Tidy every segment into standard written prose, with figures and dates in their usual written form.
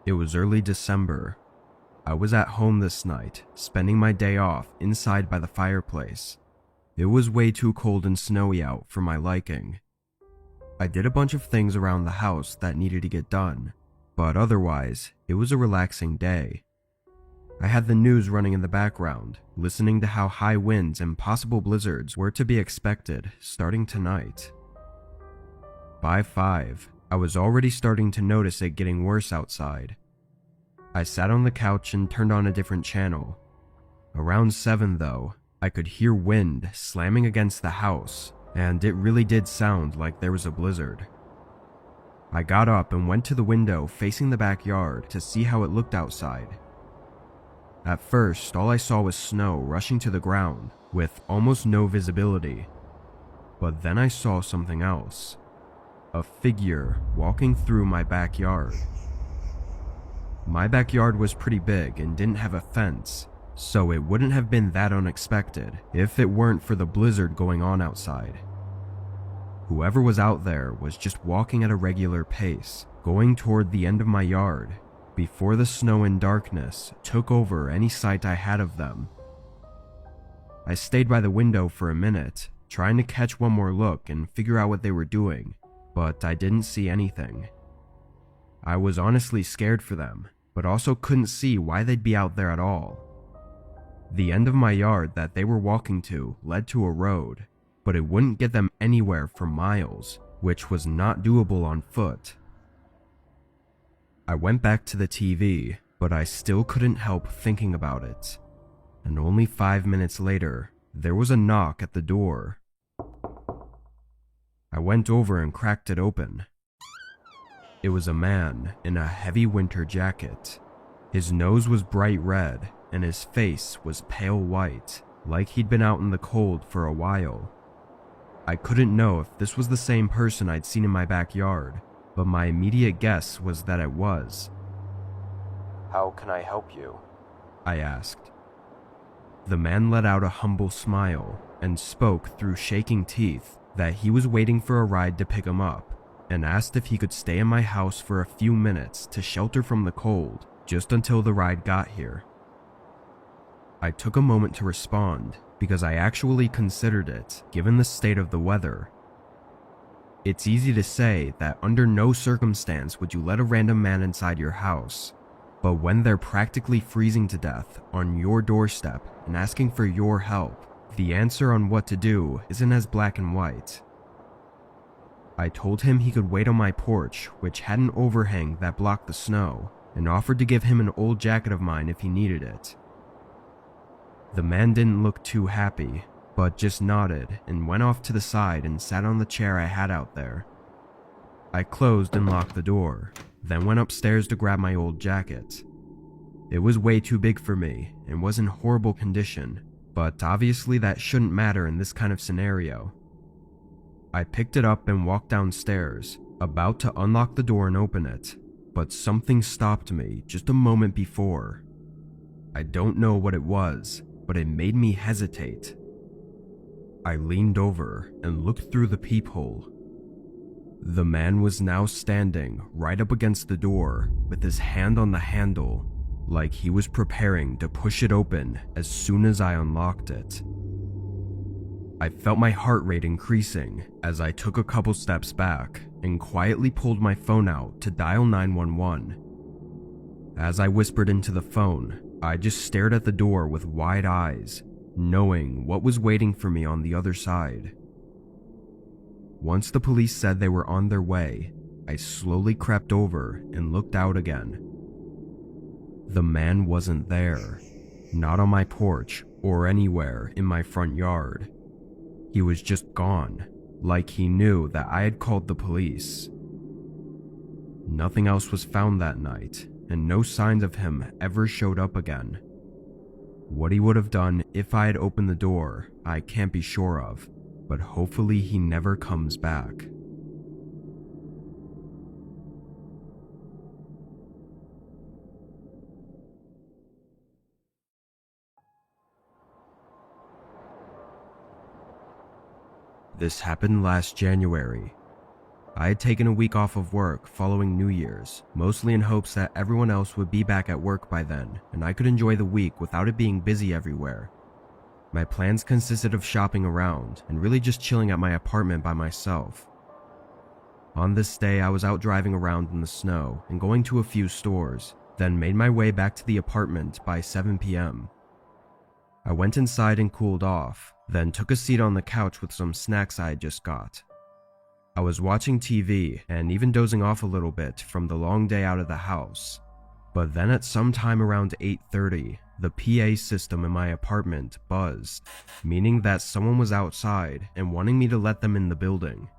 It was early December. I was at home this night, spending my day off inside by the fireplace. It was way too cold and snowy out for my liking. I did a bunch of things around the house that needed to get done, but otherwise, it was a relaxing day. I had the news running in the background, listening to how high winds and possible blizzards were to be expected starting tonight. By 5, I was already starting to notice it getting worse outside. I sat on the couch and turned on a different channel. Around 7 though, I could hear wind slamming against the house, and it really did sound like there was a blizzard. I got up and went to the window facing the backyard to see how it looked outside. At first, all I saw was snow rushing to the ground with almost no visibility. But then I saw something else. A figure walking through my backyard. My backyard was pretty big and didn't have a fence, so it wouldn't have been that unexpected if it weren't for the blizzard going on outside. Whoever was out there was just walking at a regular pace, going toward the end of my yard, before the snow and darkness took over any sight I had of them. I stayed by the window for a minute, trying to catch one more look and figure out what they were doing, but I didn't see anything. I was honestly scared for them, but also couldn't see why they'd be out there at all. The end of my yard that they were walking to led to a road, but it wouldn't get them anywhere for miles, which was not doable on foot. I went back to the TV, but I still couldn't help thinking about it. And only 5 minutes later, there was a knock at the door. I went over and cracked it open. It was a man in a heavy winter jacket. His nose was bright red, and his face was pale white, like he'd been out in the cold for a while. I couldn't know if this was the same person I'd seen in my backyard, but my immediate guess was that it was. "How can I help you?" I asked. The man let out a humble smile and spoke through shaking teeth that he was waiting for a ride to pick him up, and asked if he could stay in my house for a few minutes to shelter from the cold just until the ride got here. I took a moment to respond because I actually considered it, given the state of the weather. It's easy to say that under no circumstance would you let a random man inside your house, but when they're practically freezing to death on your doorstep and asking for your help, the answer on what to do isn't as black and white. I told him he could wait on my porch, which had an overhang that blocked the snow, and offered to give him an old jacket of mine if he needed it. The man didn't look too happy, but just nodded and went off to the side and sat on the chair I had out there. I closed and locked the door, then went upstairs to grab my old jacket. It was way too big for me and was in horrible condition, but obviously that shouldn't matter in this kind of scenario. I picked it up and walked downstairs, about to unlock the door and open it, but something stopped me just a moment before. I don't know what it was, but it made me hesitate. I leaned over and looked through the peephole. The man was now standing right up against the door with his hand on the handle, like he was preparing to push it open as soon as I unlocked it. I felt my heart rate increasing as I took a couple steps back and quietly pulled my phone out to dial 911. As I whispered into the phone, I just stared at the door with wide eyes, knowing what was waiting for me on the other side. Once the police said they were on their way, I slowly crept over and looked out again. The man wasn't there, not on my porch or anywhere in my front yard. He was just gone, like he knew that I had called the police. Nothing else was found that night, and no signs of him ever showed up again. What he would have done if I had opened the door, I can't be sure of, but hopefully he never comes back. This happened last January. I had taken a week off of work following New Year's, mostly in hopes that everyone else would be back at work by then, and I could enjoy the week without it being busy everywhere. My plans consisted of shopping around and really just chilling at my apartment by myself. On this day, I was out driving around in the snow and going to a few stores, then made my way back to the apartment by 7 p.m. I went inside and cooled off, then took a seat on the couch with some snacks I had just got. I was watching TV and even dozing off a little bit from the long day out of the house. But then at some time around 8:30, the PA system in my apartment buzzed, meaning that someone was outside and wanting me to let them in the building.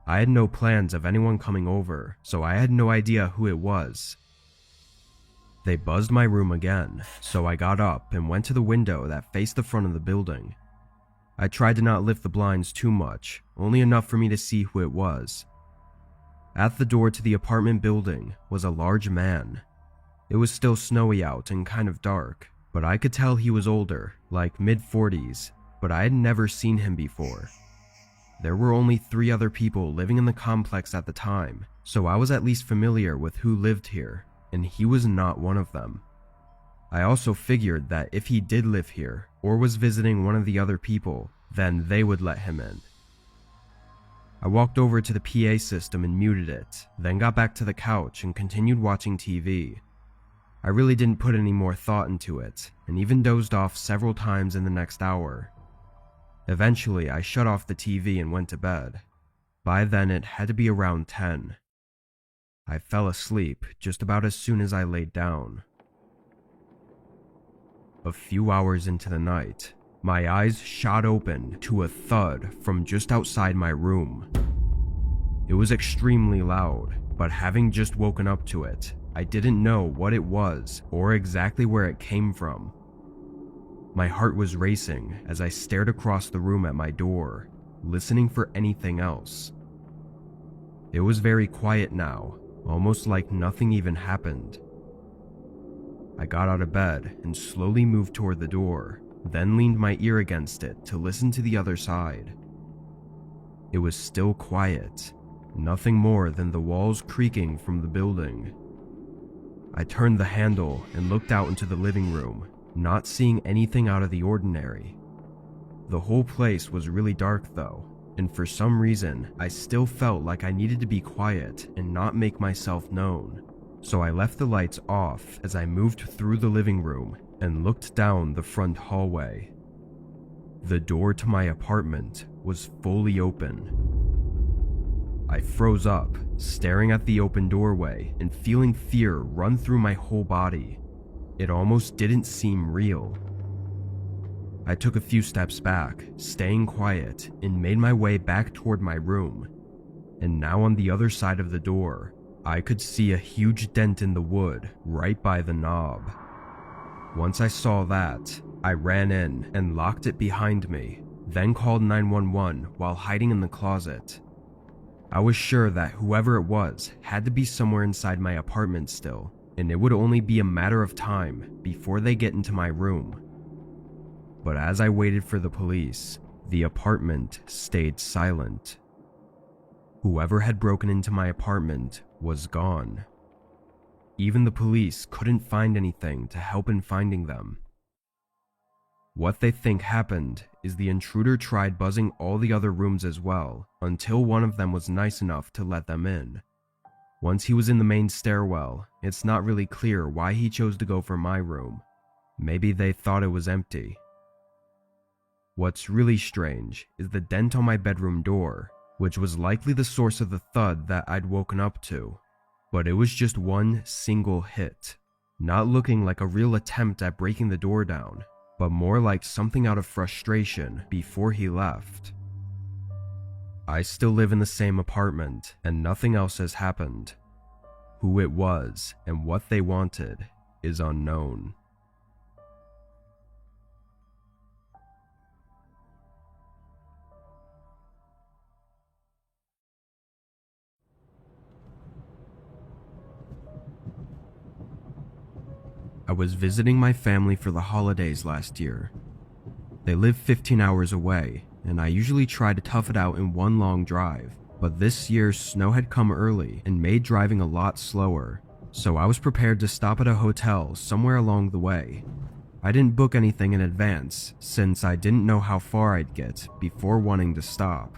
I had no plans of anyone coming over, so I had no idea who it was. They buzzed my room again, so I got up and went to the window that faced the front of the building. I tried to not lift the blinds too much, only enough for me to see who it was. At the door to the apartment building was a large man. It was still snowy out and kind of dark, but I could tell he was older, like mid-40s, but I had never seen him before. There were only 3 other people living in the complex at the time, so I was at least familiar with who lived here, and he was not one of them. I also figured that if he did live here, or was visiting one of the other people, then they would let him in. I walked over to the PA system and muted it, then got back to the couch and continued watching TV. I really didn't put any more thought into it, and even dozed off several times in the next hour. Eventually, I shut off the TV and went to bed. By then, it had to be around 10. I fell asleep just about as soon as I laid down. A few hours into the night, my eyes shot open to a thud from just outside my room. It was extremely loud, but having just woken up to it, I didn't know what it was or exactly where it came from. My heart was racing as I stared across the room at my door, listening for anything else. It was very quiet now, almost like nothing even happened. I got out of bed and slowly moved toward the door, then leaned my ear against it to listen to the other side. It was still quiet, nothing more than the walls creaking from the building. I turned the handle and looked out into the living room, not seeing anything out of the ordinary. The whole place was really dark though, and for some reason, I still felt like I needed to be quiet and not make myself known. So I left the lights off as I moved through the living room and looked down the front hallway. The door to my apartment was fully open. I froze up, staring at the open doorway and feeling fear run through my whole body. It almost didn't seem real. I took a few steps back, staying quiet, and made my way back toward my room. And now on the other side of the door, I could see a huge dent in the wood right by the knob. Once I saw that, I ran in and locked it behind me, then called 911 while hiding in the closet. I was sure that whoever it was had to be somewhere inside my apartment still, and it would only be a matter of time before they get into my room. But as I waited for the police, the apartment stayed silent. Whoever had broken into my apartment was gone. Even the police couldn't find anything to help in finding them. What they think happened is the intruder tried buzzing all the other rooms as well, until one of them was nice enough to let them in. Once he was in the main stairwell, it's not really clear why he chose to go for my room. Maybe they thought it was empty. What's really strange is the dent on my bedroom door, which was likely the source of the thud that I'd woken up to. But it was just one single hit, not looking like a real attempt at breaking the door down, but more like something out of frustration before he left. I still live in the same apartment, and nothing else has happened. Who it was and what they wanted is unknown. I was visiting my family for the holidays last year. They live 15 hours away, and I usually try to tough it out in one long drive, but this year's snow had come early and made driving a lot slower, so I was prepared to stop at a hotel somewhere along the way. I didn't book anything in advance since I didn't know how far I'd get before wanting to stop.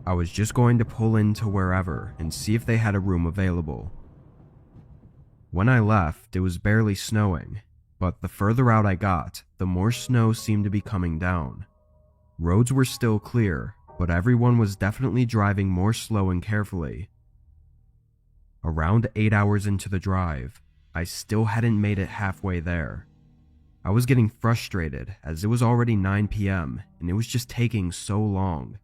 I was just going to pull into wherever and see if they had a room available. When I left, it was barely snowing, but the further out I got, the more snow seemed to be coming down. Roads were still clear, but everyone was definitely driving more slow and carefully. Around 8 hours into the drive, I still hadn't made it halfway there. I was getting frustrated as it was already 9 p.m. and it was just taking so long.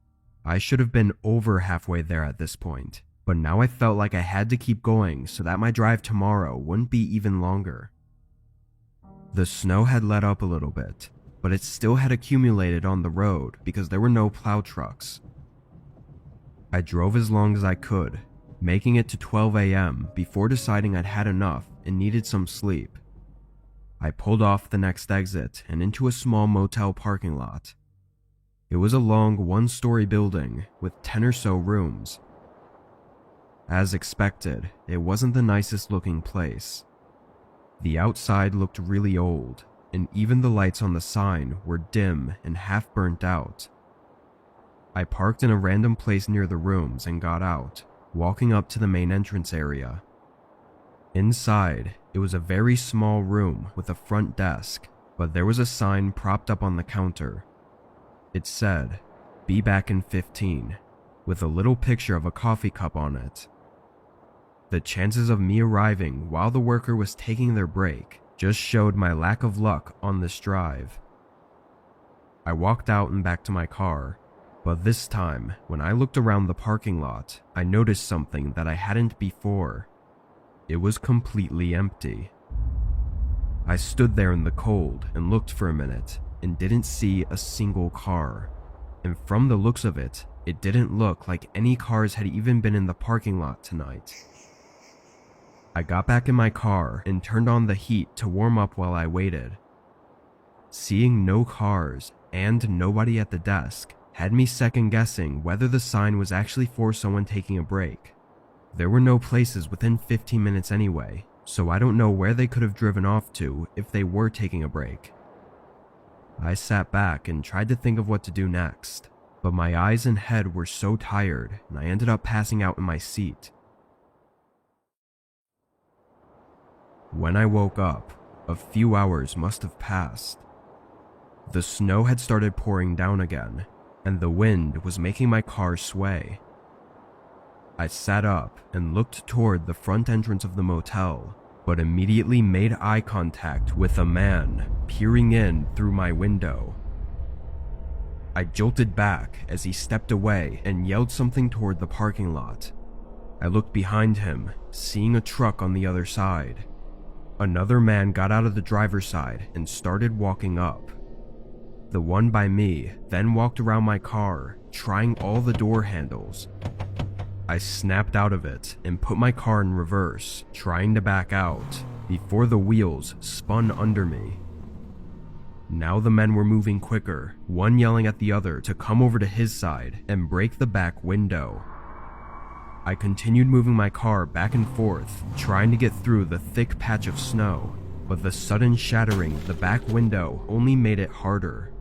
I should have been over halfway there at this point, but now I felt like I had to keep going so that my drive tomorrow wouldn't be even longer. The snow had let up a little bit, but it still had accumulated on the road because there were no plow trucks. I drove as long as I could, making it to 12 a.m. before deciding I'd had enough and needed some sleep. I pulled off the next exit and into a small motel parking lot. It was a long one-story building with 10 or so rooms. As expected, it wasn't the nicest looking place. The outside looked really old, and even the lights on the sign were dim and half burnt out. I parked in a random place near the rooms and got out, walking up to the main entrance area. Inside, it was a very small room with a front desk, but there was a sign propped up on the counter. It said, "Be back in 15, with a little picture of a coffee cup on it. The chances of me arriving while the worker was taking their break just showed my lack of luck on this drive. I walked out and back to my car, but this time, when I looked around the parking lot, I noticed something that I hadn't before. It was completely empty. I stood there in the cold and looked for a minute and didn't see a single car, and from the looks of it, it didn't look like any cars had even been in the parking lot tonight. I got back in my car and turned on the heat to warm up while I waited. Seeing no cars and nobody at the desk had me second guessing whether the sign was actually for someone taking a break. There were no places within 15 minutes anyway, so I don't know where they could have driven off to if they were taking a break. I sat back and tried to think of what to do next, but my eyes and head were so tired and I ended up passing out in my seat. When I woke up, a few hours must have passed. The snow had started pouring down again, and the wind was making my car sway. I sat up and looked toward the front entrance of the motel, but immediately made eye contact with a man peering in through my window. I jolted back as he stepped away and yelled something toward the parking lot. I looked behind him, seeing a truck on the other side. Another man got out of the driver's side and started walking up. The one by me then walked around my car, trying all the door handles. I snapped out of it and put my car in reverse, trying to back out, before the wheels spun under me. Now the men were moving quicker, one yelling at the other to come over to his side and break the back window. I continued moving my car back and forth, trying to get through the thick patch of snow, but the sudden shattering of the back window only made it harder.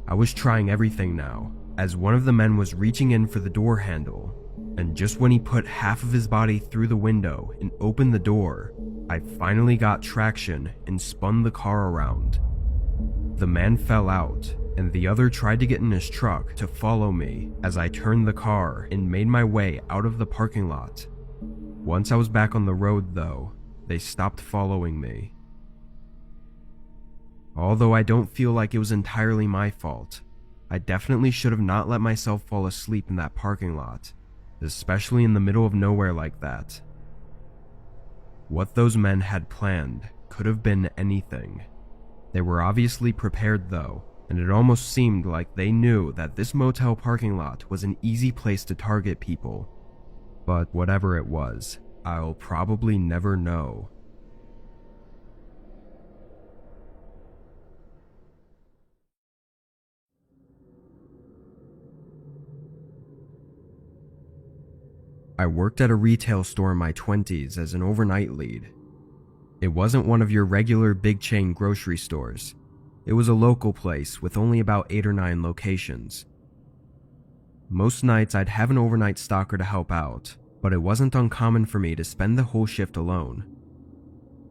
I was trying everything now, as one of the men was reaching in for the door handle, and just when he put half of his body through the window and opened the door, I finally got traction and spun the car around. The man fell out, and the other tried to get in his truck to follow me as I turned the car and made my way out of the parking lot. Once I was back on the road though, they stopped following me. Although I don't feel like it was entirely my fault, I definitely should have not let myself fall asleep in that parking lot, especially in the middle of nowhere like that. What those men had planned could have been anything. They were obviously prepared though, and it almost seemed like they knew that this motel parking lot was an easy place to target people. But whatever it was, I'll probably never know. I worked at a retail store in my 20s as an overnight lead. It wasn't one of your regular big chain grocery stores. It was a local place with only about 8 or 9 locations. Most nights I'd have an overnight stalker to help out, but it wasn't uncommon for me to spend the whole shift alone.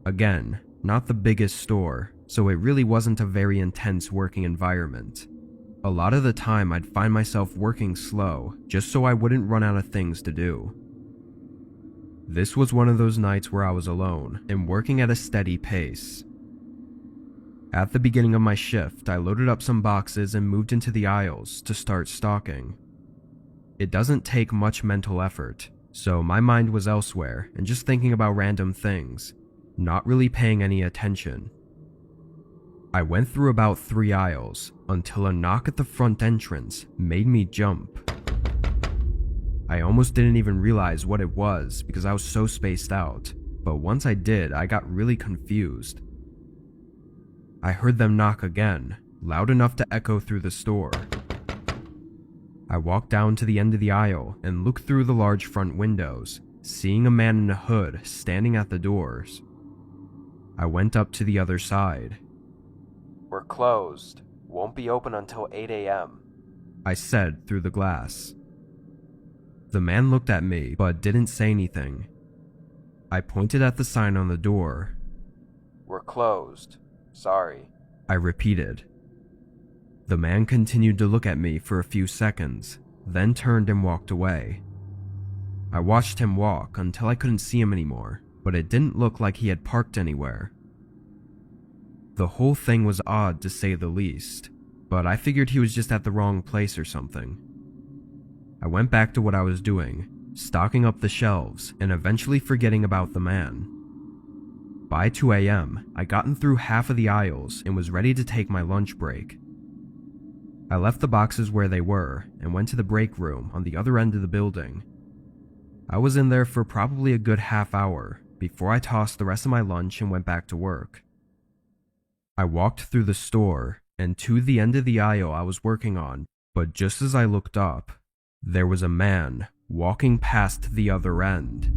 Again, not the biggest store, so it really wasn't a very intense working environment. A lot of the time I'd find myself working slow, just so I wouldn't run out of things to do. This was one of those nights where I was alone and working at a steady pace. At the beginning of my shift, I loaded up some boxes and moved into the aisles to start stocking. It doesn't take much mental effort, so my mind was elsewhere and just thinking about random things, not really paying any attention. I went through about 3 aisles until a knock at the front entrance made me jump. I almost didn't even realize what it was because I was so spaced out, but once I did, I got really confused. I heard them knock again, loud enough to echo through the store. I walked down to the end of the aisle and looked through the large front windows, seeing a man in a hood standing at the doors. I went up to the other side. "We're closed. Won't be open until 8 a.m., I said through the glass. The man looked at me but didn't say anything. I pointed at the sign on the door. "We're closed. Sorry," I repeated. The man continued to look at me for a few seconds, then turned and walked away. I watched him walk until I couldn't see him anymore, but it didn't look like he had parked anywhere. The whole thing was odd to say the least, but I figured he was just at the wrong place or something. I went back to what I was doing, stocking up the shelves and eventually forgetting about the man. By 2 a.m., I'd gotten through half of the aisles and was ready to take my lunch break. I left the boxes where they were and went to the break room on the other end of the building. I was in there for probably a good half hour before I tossed the rest of my lunch and went back to work. I walked through the store and to the end of the aisle I was working on, but just as I looked up, there was a man walking past the other end.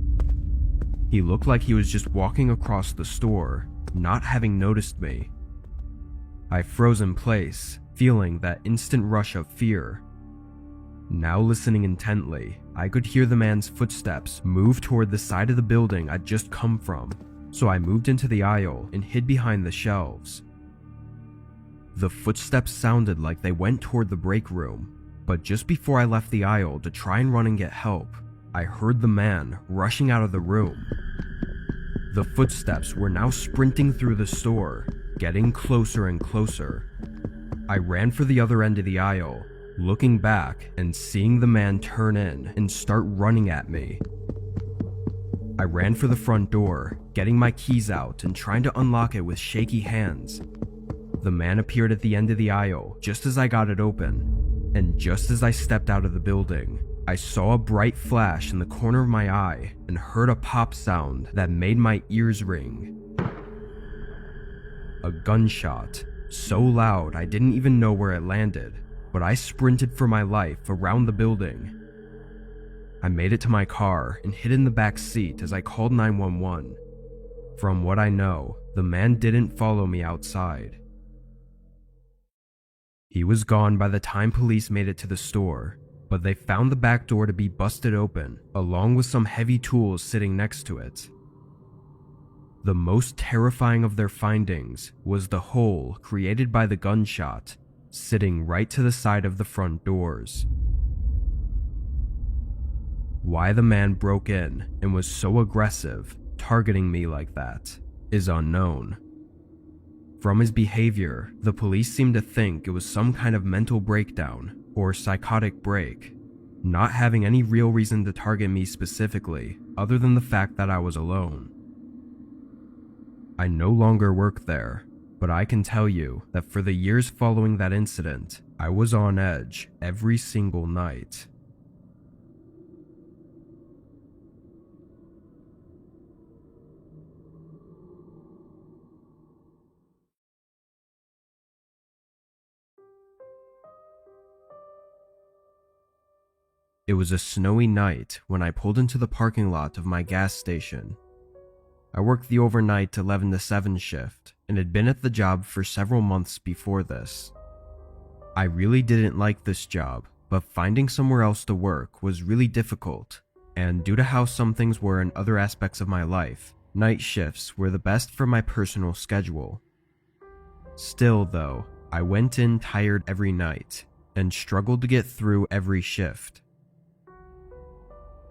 He looked like he was just walking across the store, not having noticed me. I froze in place, feeling that instant rush of fear. Now listening intently, I could hear the man's footsteps move toward the side of the building I'd just come from, so I moved into the aisle and hid behind the shelves. The footsteps sounded like they went toward the break room, but just before I left the aisle to try and run and get help, I heard the man rushing out of the room. The footsteps were now sprinting through the store, getting closer and closer. I ran for the other end of the aisle, looking back and seeing the man turn in and start running at me. I ran for the front door, getting my keys out and trying to unlock it with shaky hands. The man appeared at the end of the aisle just as I got it open. And just as I stepped out of the building, I saw a bright flash in the corner of my eye and heard a pop sound that made my ears ring. A gunshot, so loud I didn't even know where it landed, but I sprinted for my life around the building. I made it to my car and hid in the back seat as I called 911. From what I know, the man didn't follow me outside. He was gone by the time police made it to the store, but they found the back door to be busted open, along with some heavy tools sitting next to it. The most terrifying of their findings was the hole created by the gunshot, sitting right to the side of the front doors. Why the man broke in and was so aggressive, targeting me like that, is unknown. From his behavior, the police seemed to think it was some kind of mental breakdown or psychotic break, not having any real reason to target me specifically other than the fact that I was alone. I no longer work there, but I can tell you that for the years following that incident, I was on edge every single night. It was a snowy night when I pulled into the parking lot of my gas station. I worked the overnight 11 to 7 shift and had been at the job for several months before this. I really didn't like this job, but finding somewhere else to work was really difficult, and due to how some things were in other aspects of my life, night shifts were the best for my personal schedule. Still though, I went in tired every night and struggled to get through every shift.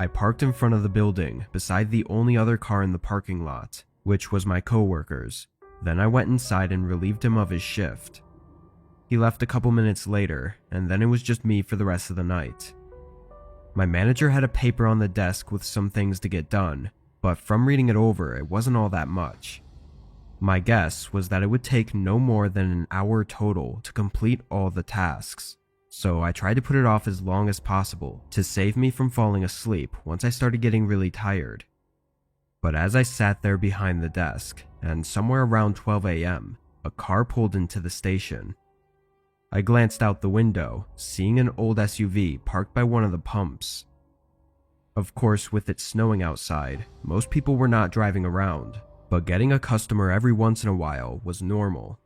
I parked in front of the building beside the only other car in the parking lot, which was my coworker's. Then I went inside and relieved him of his shift. He left a couple minutes later, and then it was just me for the rest of the night. My manager had a paper on the desk with some things to get done, but from reading it over, it wasn't all that much. My guess was that it would take no more than an hour total to complete all the tasks, so I tried to put it off as long as possible to save me from falling asleep once I started getting really tired. But as I sat there behind the desk, and somewhere around 12 a.m., a car pulled into the station. I glanced out the window, seeing an old SUV parked by one of the pumps. Of course, with it snowing outside, most people were not driving around, but getting a customer every once in a while was normal.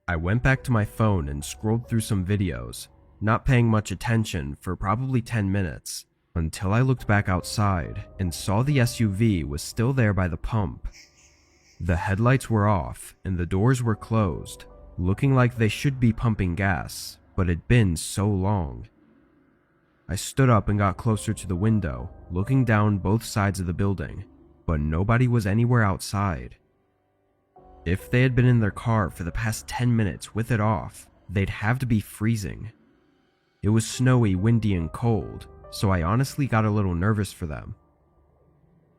I went back to my phone and scrolled through some videos, not paying much attention for probably 10 minutes, until I looked back outside and saw the SUV was still there by the pump. The headlights were off and the doors were closed, looking like they should be pumping gas, but it'd been so long. I stood up and got closer to the window, looking down both sides of the building, but nobody was anywhere outside. If they had been in their car for the past 10 minutes with it off, they'd have to be freezing. It was snowy, windy, and cold, so I honestly got a little nervous for them.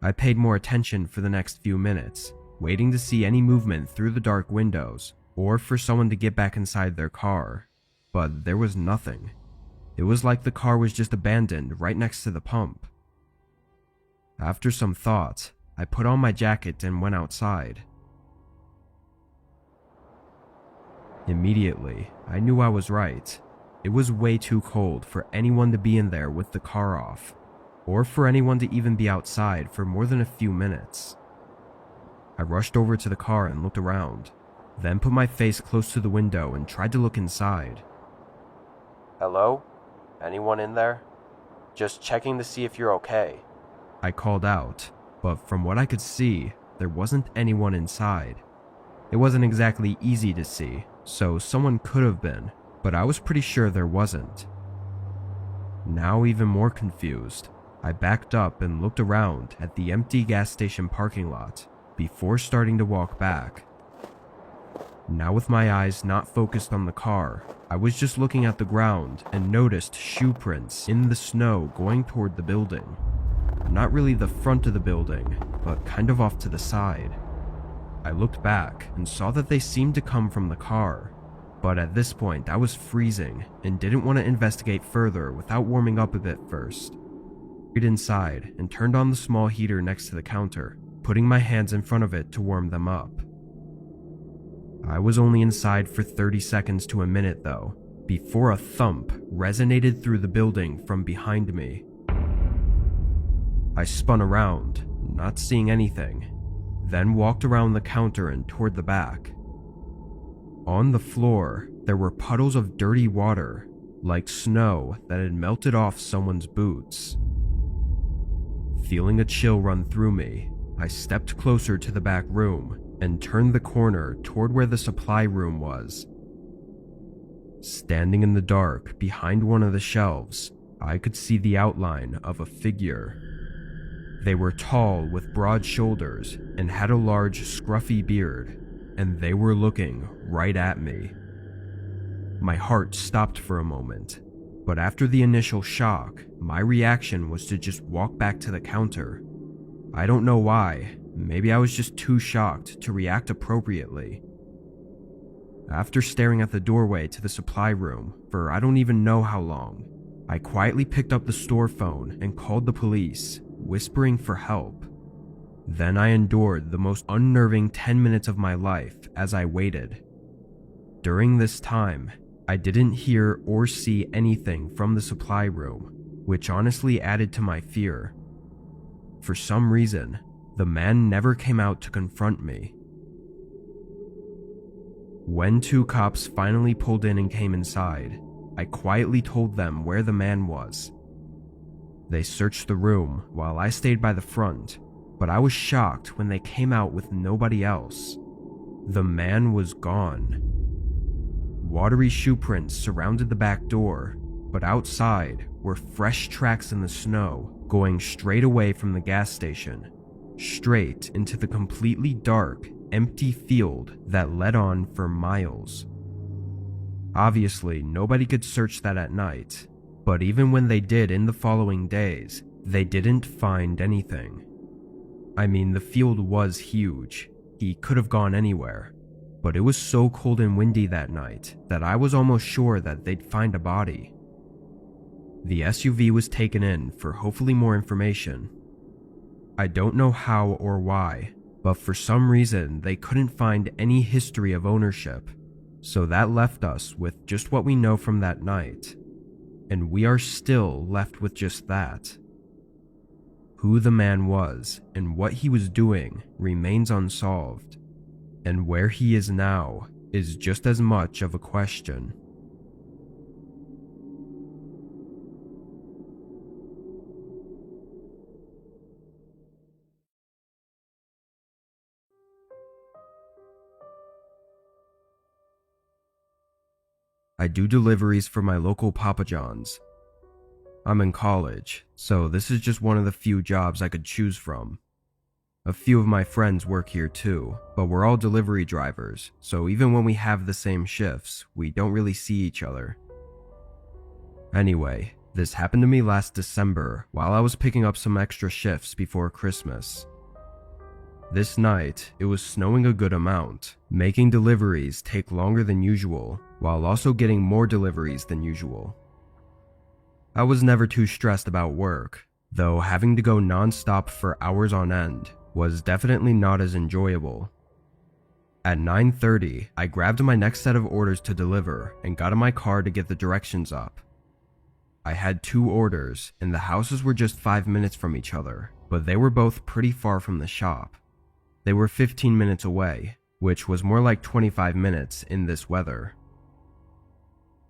I paid more attention for the next few minutes, waiting to see any movement through the dark windows, or for someone to get back inside their car, but there was nothing. It was like the car was just abandoned right next to the pump. After some thought, I put on my jacket and went outside. Immediately, I knew I was right. It was way too cold for anyone to be in there with the car off, or for anyone to even be outside for more than a few minutes. I rushed over to the car and looked around, then put my face close to the window and tried to look inside. "Hello? Anyone in there? Just checking to see if you're okay," I called out, but from what I could see, there wasn't anyone inside. It wasn't exactly easy to see, so someone could have been, but I was pretty sure there wasn't. Now even more confused, I backed up and looked around at the empty gas station parking lot before starting to walk back. Now with my eyes not focused on the car, I was just looking at the ground and noticed shoe prints in the snow going toward the building. Not really the front of the building, but kind of off to the side. I looked back and saw that they seemed to come from the car, but at this point I was freezing and didn't want to investigate further without warming up a bit first. I went inside and turned on the small heater next to the counter, putting my hands in front of it to warm them up. I was only inside for 30 seconds to a minute though, before a thump resonated through the building from behind me. I spun around, not seeing anything, then walked around the counter and toward the back. On the floor, there were puddles of dirty water, like snow that had melted off someone's boots. Feeling a chill run through me, I stepped closer to the back room and turned the corner toward where the supply room was. Standing in the dark behind one of the shelves, I could see the outline of a figure. They were tall with broad shoulders and had a large scruffy beard, and they were looking right at me. My heart stopped for a moment, but after the initial shock, my reaction was to just walk back to the counter. I don't know why, maybe I was just too shocked to react appropriately. After staring at the doorway to the supply room for I don't even know how long, I quietly picked up the store phone and called the police, whispering for help. Then I endured the most unnerving 10 minutes of my life as I waited. During this time, I didn't hear or see anything from the supply room, which honestly added to my fear. For some reason, the man never came out to confront me. When 2 cops finally pulled in and came inside, I quietly told them where the man was. They searched the room while I stayed by the front, but I was shocked when they came out with nobody else. The man was gone. Watery shoe prints surrounded the back door, but outside were fresh tracks in the snow going straight away from the gas station, straight into the completely dark, empty field that led on for miles. Obviously, nobody could search that at night, but even when they did in the following days, they didn't find anything. I mean, the field was huge. He could have gone anywhere, but it was so cold and windy that night that I was almost sure that they'd find a body. The SUV was taken in for hopefully more information. I don't know how or why, but for some reason they couldn't find any history of ownership, so that left us with just what we know from that night, and we are still left with just that. Who the man was and what he was doing remains unsolved, and where he is now is just as much of a question. I do deliveries for my local Papa John's. I'm in college, so this is just one of the few jobs I could choose from. A few of my friends work here too, but we're all delivery drivers, so even when we have the same shifts, we don't really see each other. Anyway, this happened to me last December while I was picking up some extra shifts before Christmas. This night, it was snowing a good amount, making deliveries take longer than usual, while also getting more deliveries than usual. I was never too stressed about work, though having to go non-stop for hours on end was definitely not as enjoyable. At 9:30, I grabbed my next set of orders to deliver and got in my car to get the directions up. I had 2 orders, and the houses were just 5 minutes from each other, but they were both pretty far from the shop. They were 15 minutes away, which was more like 25 minutes in this weather.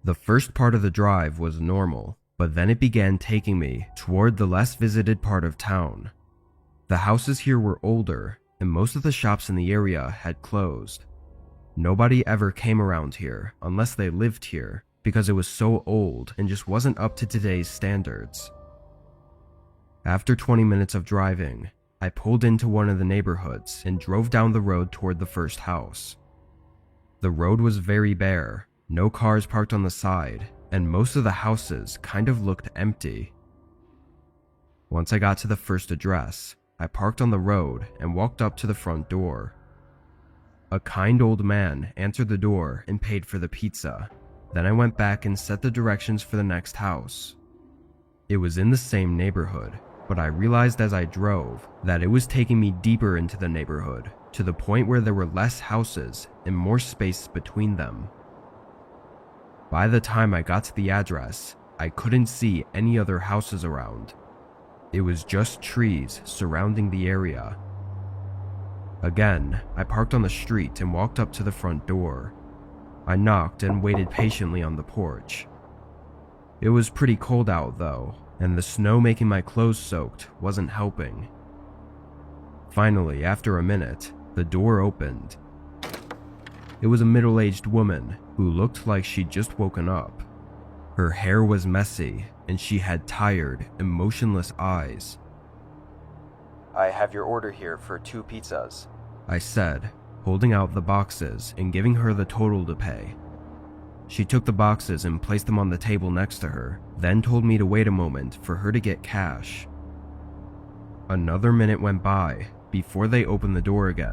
The first part of the drive was normal, but then it began taking me toward the less visited part of town. The houses here were older, and most of the shops in the area had closed. Nobody ever came around here unless they lived here, because it was so old and just wasn't up to today's standards. After 20 minutes of driving, I pulled into one of the neighborhoods and drove down the road toward the first house. The road was very bare, no cars parked on the side, and most of the houses kind of looked empty. Once I got to the first address, I parked on the road and walked up to the front door. A kind old man answered the door and paid for the pizza. Then I went back and set the directions for the next house. It was in the same neighborhood, but I realized as I drove that it was taking me deeper into the neighborhood, to the point where there were less houses and more space between them. By the time I got to the address, I couldn't see any other houses around. It was just trees surrounding the area. Again, I parked on the street and walked up to the front door. I knocked and waited patiently on the porch. It was pretty cold out though, and the snow making my clothes soaked wasn't helping. Finally, after a minute, the door opened. It was a middle-aged woman who looked like she'd just woken up. Her hair was messy, and she had tired, emotionless eyes. "I have your order here for 2 pizzas," I said, holding out the boxes and giving her the total to pay. She took the boxes and placed them on the table next to her, then told me to wait a moment for her to get cash. Another minute went by before they opened the door again.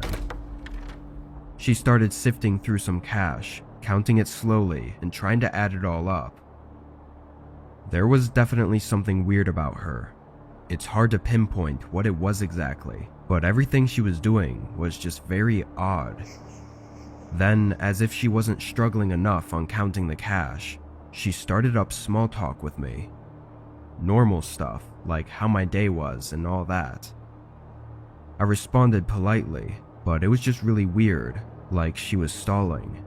She started sifting through some cash, counting it slowly and trying to add it all up. There was definitely something weird about her. It's hard to pinpoint what it was exactly, but everything she was doing was just very odd. Then, as if she wasn't struggling enough on counting the cash, she started up small talk with me. normal stuff like how my day was and all that. I responded politely, but it was just really weird, like she was stalling.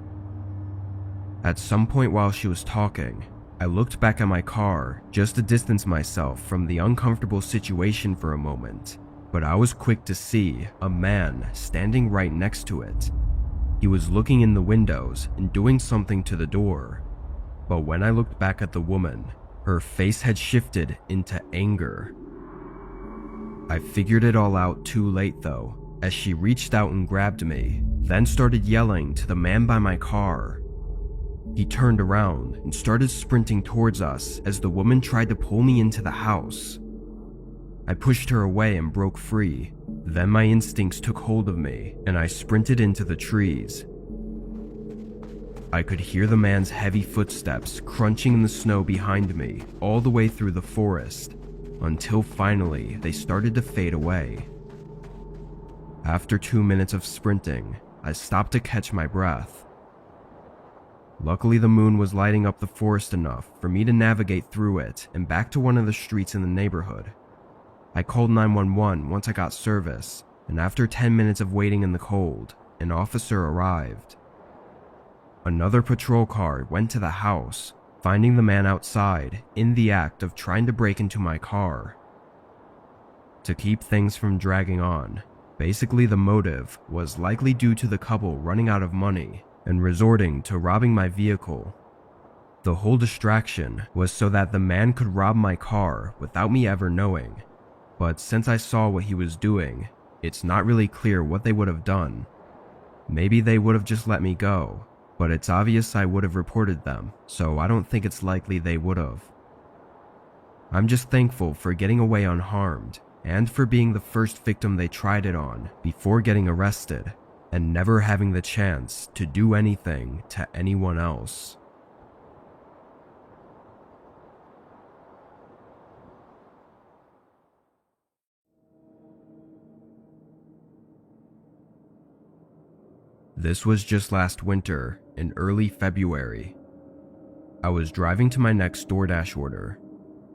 At some point while she was talking, I looked back at my car just to distance myself from the uncomfortable situation for a moment, but I was quick to see a man standing right next to it. He was looking in the windows and doing something to the door, but when I looked back at the woman, her face had shifted into anger. I figured it all out too late though, as she reached out and grabbed me, then started yelling to the man by my car. He turned around and started sprinting towards us as the woman tried to pull me into the house. I pushed her away and broke free. Then my instincts took hold of me and I sprinted into the trees. I could hear the man's heavy footsteps crunching in the snow behind me all the way through the forest, until finally they started to fade away. After 2 minutes of sprinting, I stopped to catch my breath. Luckily, the moon was lighting up the forest enough for me to navigate through it and back to one of the streets in the neighborhood. I called 911 once I got service, and after 10 minutes of waiting in the cold, an officer arrived. Another patrol car went to the house, finding the man outside in the act of trying to break into my car. To keep things from dragging on, basically the motive was likely due to the couple running out of money and resorting to robbing my vehicle. The whole distraction was so that the man could rob my car without me ever knowing, but since I saw what he was doing, it's not really clear what they would have done. Maybe they would have just let me go, but it's obvious I would have reported them, so I don't think it's likely they would have. I'm just thankful for getting away unharmed, and for being the first victim they tried it on before getting arrested, and never having the chance to do anything to anyone else. This was just last winter, in early February. I was driving to my next DoorDash order.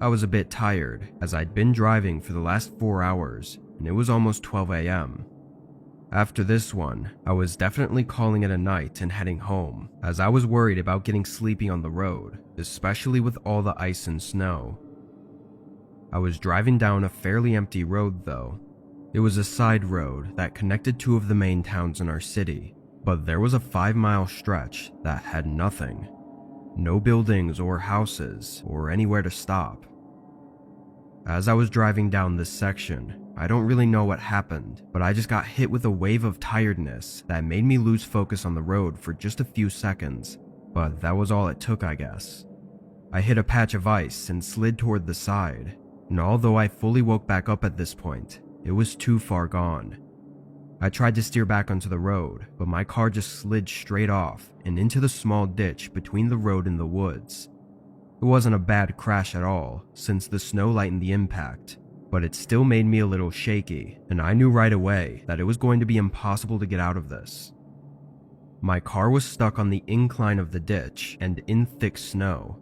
I was a bit tired, as I'd been driving for the last 4 hours, and it was almost 12 a.m. After this one, I was definitely calling it a night and heading home, as I was worried about getting sleepy on the road, especially with all the ice and snow. I was driving down a fairly empty road though. It was a side road that connected two of the main towns in our city, but there was a 5-mile stretch that had nothing. No buildings or houses or anywhere to stop. As I was driving down this section, I don't really know what happened, but I just got hit with a wave of tiredness that made me lose focus on the road for just a few seconds, but that was all it took, I guess. I hit a patch of ice and slid toward the side, and although I fully woke back up at this point, it was too far gone. I tried to steer back onto the road, but my car just slid straight off and into the small ditch between the road and the woods. It wasn't a bad crash at all, since the snow lightened the impact, but it still made me a little shaky, and I knew right away that it was going to be impossible to get out of this. My car was stuck on the incline of the ditch and in thick snow.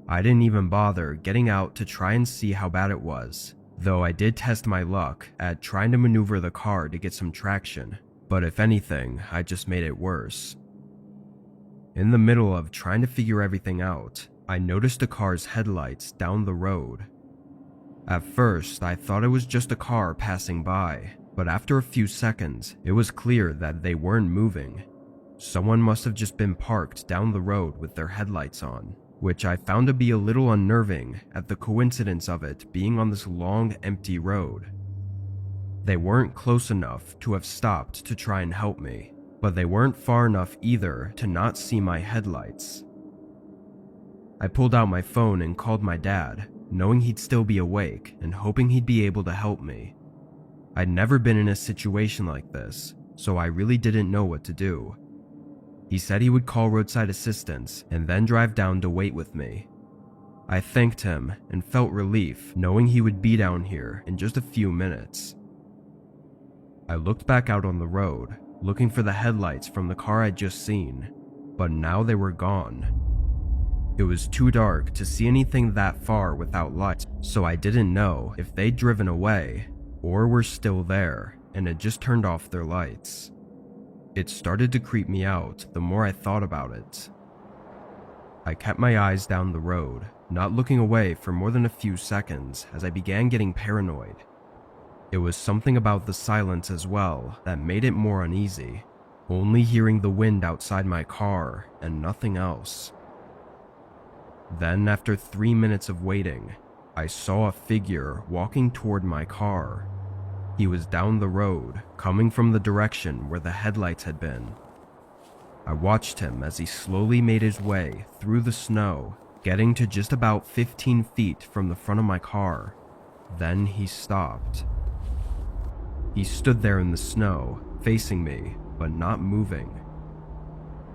I didn't even bother getting out to try and see how bad it was, though I did test my luck at trying to maneuver the car to get some traction, but if anything, I just made it worse. In the middle of trying to figure everything out, I noticed a car's headlights down the road. At first, I thought it was just a car passing by, but after a few seconds, it was clear that they weren't moving. Someone must have just been parked down the road with their headlights on, which I found to be a little unnerving at the coincidence of it being on this long, empty road. They weren't close enough to have stopped to try and help me, but they weren't far enough either to not see my headlights. I pulled out my phone and called my dad, knowing he'd still be awake and hoping he'd be able to help me. I'd never been in a situation like this, so I really didn't know what to do. He said he would call roadside assistance and then drive down to wait with me. I thanked him and felt relief knowing he would be down here in just a few minutes. I looked back out on the road, looking for the headlights from the car I'd just seen, but now they were gone. It was too dark to see anything that far without lights, so I didn't know if they'd driven away or were still there and had just turned off their lights. It started to creep me out the more I thought about it. I kept my eyes down the road, not looking away for more than a few seconds as I began getting paranoid. It was something about the silence as well that made it more uneasy, only hearing the wind outside my car and nothing else. Then, after 3 minutes of waiting, I saw a figure walking toward my car. He was down the road, coming from the direction where the headlights had been. I watched him as he slowly made his way through the snow, getting to just about 15 feet from the front of my car. Then he stopped. He stood there in the snow, facing me, but not moving.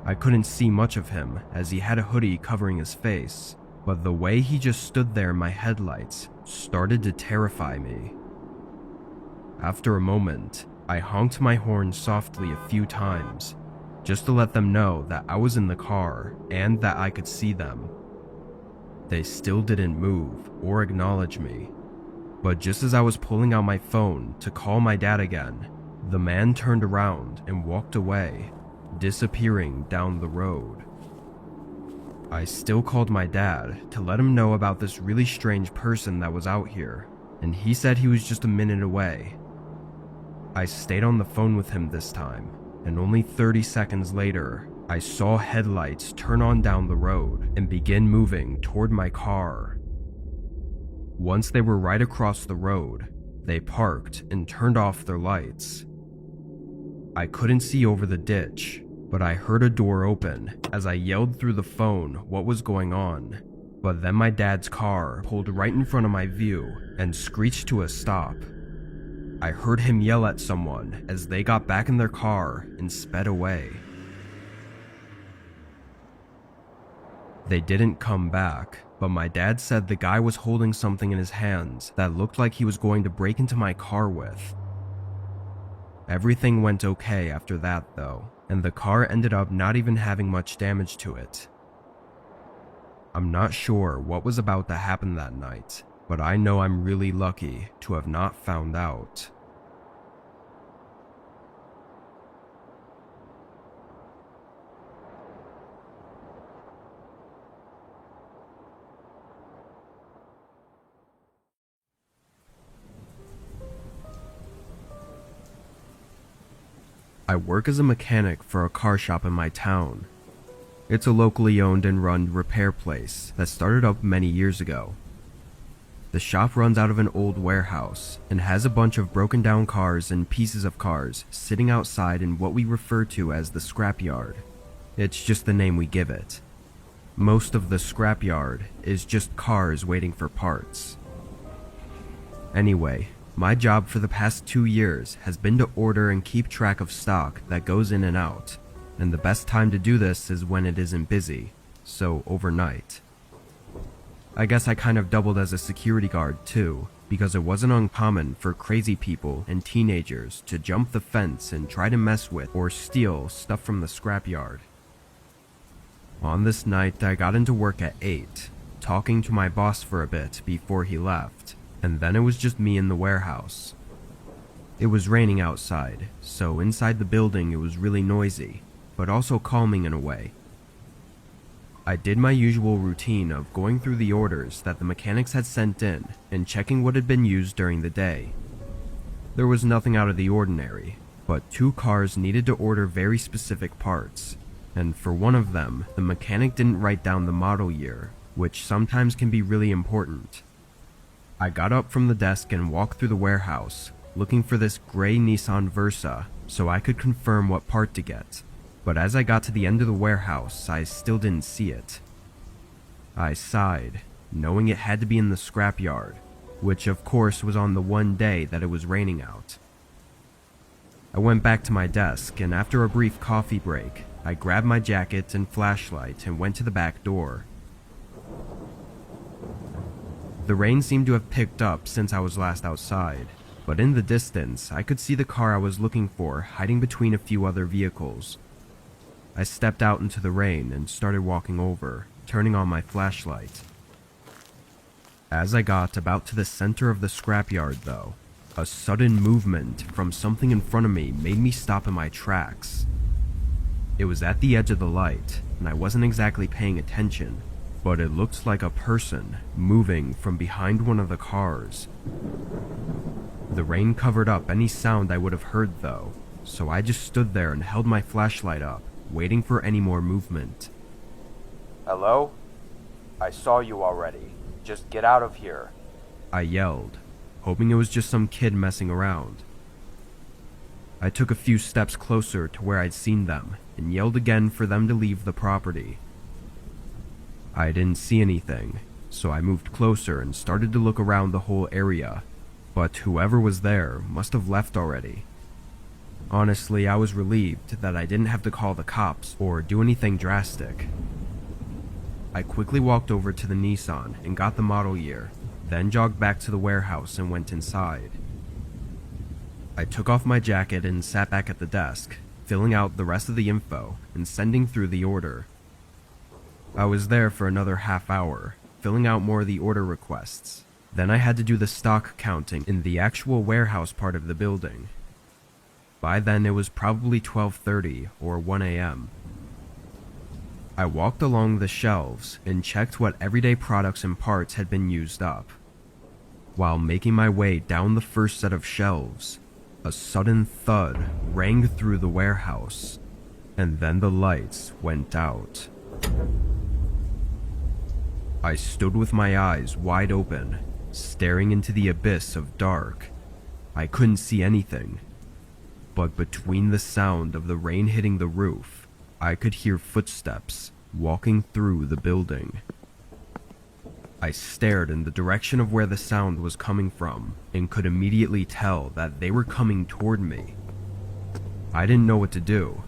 I couldn't see much of him as he had a hoodie covering his face, but the way he just stood there in my headlights started to terrify me. After a moment, I honked my horn softly a few times, just to let them know that I was in the car and that I could see them. They still didn't move or acknowledge me, but just as I was pulling out my phone to call my dad again, the man turned around and walked away, disappearing down the road. I still called my dad to let him know about this really strange person that was out here, and he said he was just a minute away. I stayed on the phone with him this time, and only 30 seconds later, I saw headlights turn on down the road and begin moving toward my car. Once they were right across the road, they parked and turned off their lights. I couldn't see over the ditch, but I heard a door open as I yelled through the phone what was going on. But then my dad's car pulled right in front of my view and screeched to a stop. I heard him yell at someone as they got back in their car and sped away. They didn't come back, but my dad said the guy was holding something in his hands that looked like he was going to break into my car with. Everything went okay after that though, and the car ended up not even having much damage to it. I'm not sure what was about to happen that night, but I know I'm really lucky to have not found out. I work as a mechanic for a car shop in my town. It's a locally owned and run repair place that started up many years ago. The shop runs out of an old warehouse and has a bunch of broken down cars and pieces of cars sitting outside in what we refer to as the scrapyard. It's just the name we give it. Most of the scrapyard is just cars waiting for parts. Anyway, my job for the past 2 years has been to order and keep track of stock that goes in and out, and the best time to do this is when it isn't busy, so overnight. I guess I kind of doubled as a security guard too, because it wasn't uncommon for crazy people and teenagers to jump the fence and try to mess with or steal stuff from the scrapyard. On this night, I got into work at 8, talking to my boss for a bit before he left, and then it was just me in the warehouse. It was raining outside, so inside the building it was really noisy, but also calming in a way. I did my usual routine of going through the orders that the mechanics had sent in and checking what had been used during the day. There was nothing out of the ordinary, but 2 cars needed to order very specific parts, and for one of them, the mechanic didn't write down the model year, which sometimes can be really important. I got up from the desk and walked through the warehouse, looking for this gray Nissan Versa so I could confirm what part to get. But as I got to the end of the warehouse, I still didn't see it. I sighed, knowing it had to be in the scrapyard, which of course was on the one day that it was raining out. I went back to my desk, and after a brief coffee break, I grabbed my jacket and flashlight and went to the back door. The rain seemed to have picked up since I was last outside, but in the distance, I could see the car I was looking for hiding between a few other vehicles. I stepped out into the rain and started walking over, turning on my flashlight. As I got about to the center of the scrapyard though, a sudden movement from something in front of me made me stop in my tracks. It was at the edge of the light, and I wasn't exactly paying attention, but it looked like a person moving from behind one of the cars. The rain covered up any sound I would have heard though, so I just stood there and held my flashlight up, waiting for any more movement. "Hello? I saw you already. Just get out of here," I yelled, hoping it was just some kid messing around. I took a few steps closer to where I'd seen them and yelled again for them to leave the property. I didn't see anything, so I moved closer and started to look around the whole area, but whoever was there must have left already. Honestly, I was relieved that I didn't have to call the cops or do anything drastic. I quickly walked over to the Nissan and got the model year, then jogged back to the warehouse and went inside. I took off my jacket and sat back at the desk, filling out the rest of the info and sending through the order. I was there for another half hour, filling out more of the order requests. Then I had to do the stock counting in the actual warehouse part of the building. By then it was probably 12:30 or 1 a.m. I walked along the shelves and checked what everyday products and parts had been used up. While making my way down the first set of shelves, a sudden thud rang through the warehouse, and then the lights went out. I stood with my eyes wide open, staring into the abyss of dark. I couldn't see anything, but between the sound of the rain hitting the roof, I could hear footsteps walking through the building. I stared in the direction of where the sound was coming from and could immediately tell that they were coming toward me. I didn't know what to do.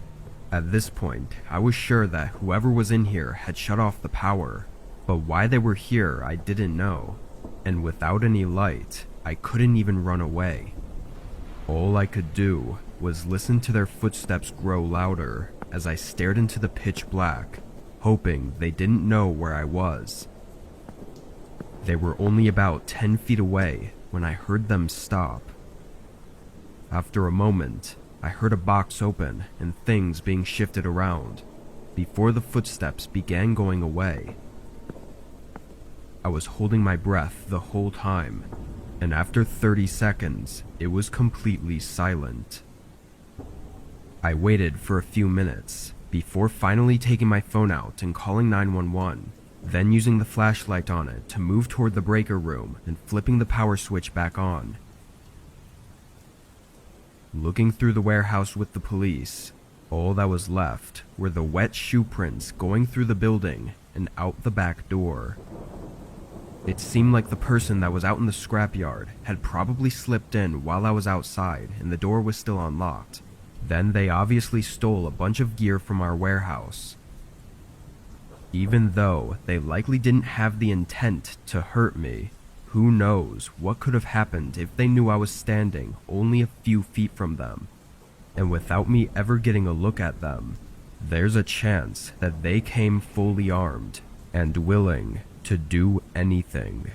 At this point, I was sure that whoever was in here had shut off the power, but why they were here I didn't know, and without any light, I couldn't even run away. All I could do was listen to their footsteps grow louder as I stared into the pitch black, hoping they didn't know where I was. They were only about 10 feet away when I heard them stop. After a moment, I heard a box open and things being shifted around before the footsteps began going away. I was holding my breath the whole time, and after 30 seconds, it was completely silent. I waited for a few minutes before finally taking my phone out and calling 911, then using the flashlight on it to move toward the breaker room and flipping the power switch back on. Looking through the warehouse with the police, all that was left were the wet shoe prints going through the building and out the back door. It seemed like the person that was out in the scrapyard had probably slipped in while I was outside and the door was still unlocked. Then they obviously stole a bunch of gear from our warehouse. Even though they likely didn't have the intent to hurt me, who knows what could have happened if they knew I was standing only a few feet from them. And without me ever getting a look at them, there's a chance that they came fully armed and willing to do anything.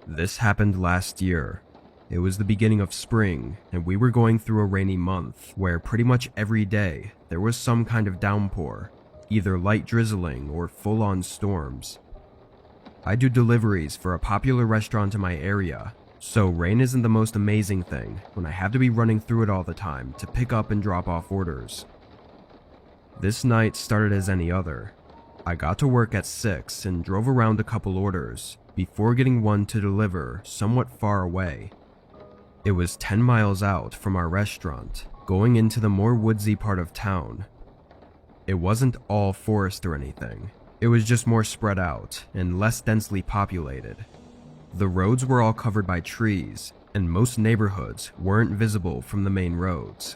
This happened last year. It was the beginning of spring, and we were going through a rainy month where pretty much every day there was some kind of downpour, either light drizzling or full-on storms. I do deliveries for a popular restaurant in my area, so rain isn't the most amazing thing when I have to be running through it all the time to pick up and drop off orders. This night started as any other. I got to work at 6 and drove around a couple orders before getting one to deliver somewhat far away. It was 10 miles out from our restaurant, going into the more woodsy part of town. It wasn't all forest or anything. It was just more spread out and less densely populated. The roads were all covered by trees, and most neighborhoods weren't visible from the main roads.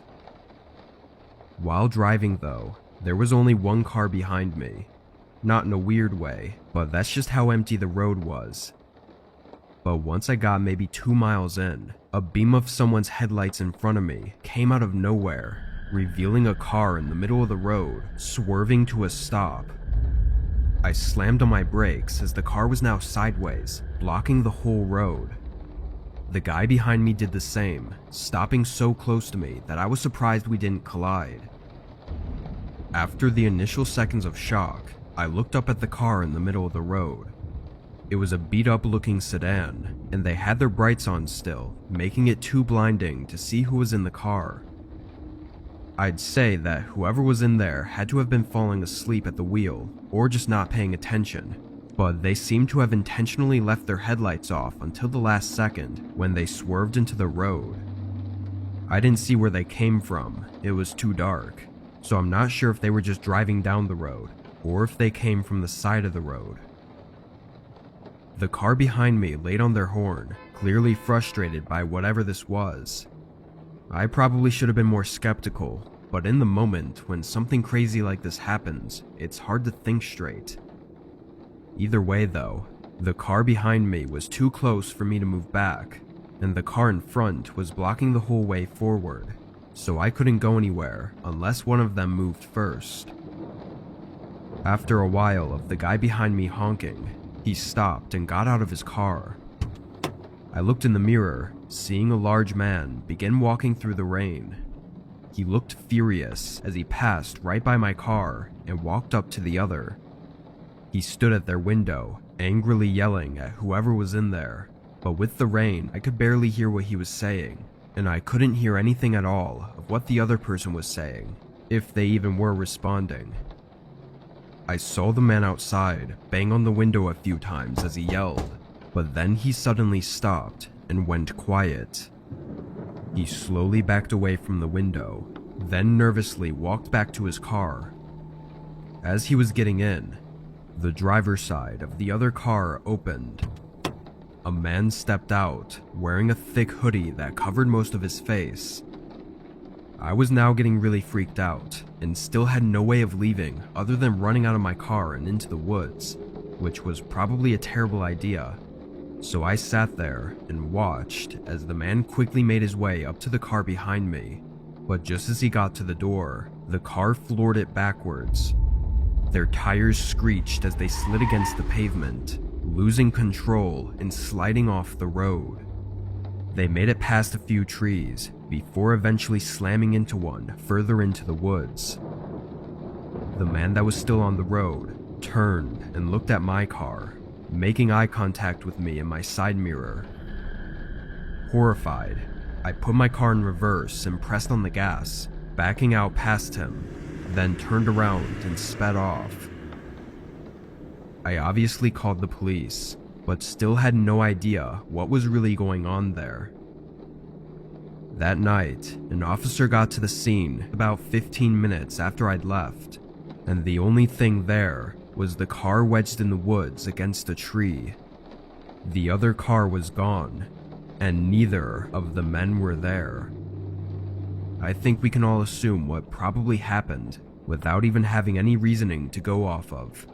While driving though, there was only one car behind me. Not in a weird way, but that's just how empty the road was. But once I got maybe 2 miles in, a beam of someone's headlights in front of me came out of nowhere, revealing a car in the middle of the road, swerving to a stop. I slammed on my brakes as the car was now sideways, blocking the whole road. The guy behind me did the same, stopping so close to me that I was surprised we didn't collide. After the initial seconds of shock, I looked up at the car in the middle of the road. It was a beat-up looking sedan, and they had their brights on still, making it too blinding to see who was in the car. I'd say that whoever was in there had to have been falling asleep at the wheel, or just not paying attention, but they seemed to have intentionally left their headlights off until the last second when they swerved into the road. I didn't see where they came from, it was too dark, so I'm not sure if they were just driving down the road, or if they came from the side of the road. The car behind me laid on their horn, clearly frustrated by whatever this was. I probably should have been more skeptical, but in the moment when something crazy like this happens, it's hard to think straight. Either way though, the car behind me was too close for me to move back, and the car in front was blocking the whole way forward, so I couldn't go anywhere unless one of them moved first. After a while of the guy behind me honking, he stopped and got out of his car. I looked in the mirror, seeing a large man begin walking through the rain. He looked furious as he passed right by my car and walked up to the other. He stood at their window, angrily yelling at whoever was in there, but with the rain I could barely hear what he was saying, and I couldn't hear anything at all of what the other person was saying, if they even were responding. I saw the man outside bang on the window a few times as he yelled, but then he suddenly stopped and went quiet. He slowly backed away from the window, then nervously walked back to his car. As he was getting in, the driver's side of the other car opened. A man stepped out, wearing a thick hoodie that covered most of his face. I was now getting really freaked out, and still had no way of leaving other than running out of my car and into the woods, which was probably a terrible idea. So I sat there and watched as the man quickly made his way up to the car behind me, but just as he got to the door, the car floored it backwards. Their tires screeched as they slid against the pavement, losing control and sliding off the road. They made it past a few trees before eventually slamming into one further into the woods. The man that was still on the road turned and looked at my car, making eye contact with me in my side mirror. Horrified, I put my car in reverse and pressed on the gas, backing out past him, then turned around and sped off. I obviously called the police, but still had no idea what was really going on there. That night, an officer got to the scene about 15 minutes after I'd left, and the only thing there was the car wedged in the woods against a tree. The other car was gone, and neither of the men were there. I think we can all assume what probably happened without even having any reasoning to go off of.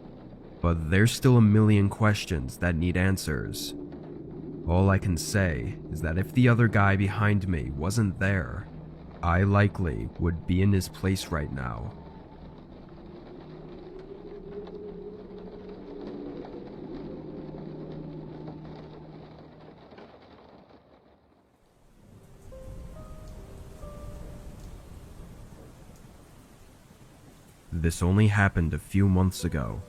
But there's still a million questions that need answers. All I can say is that if the other guy behind me wasn't there, I likely would be in his place right now. This only happened a few months ago.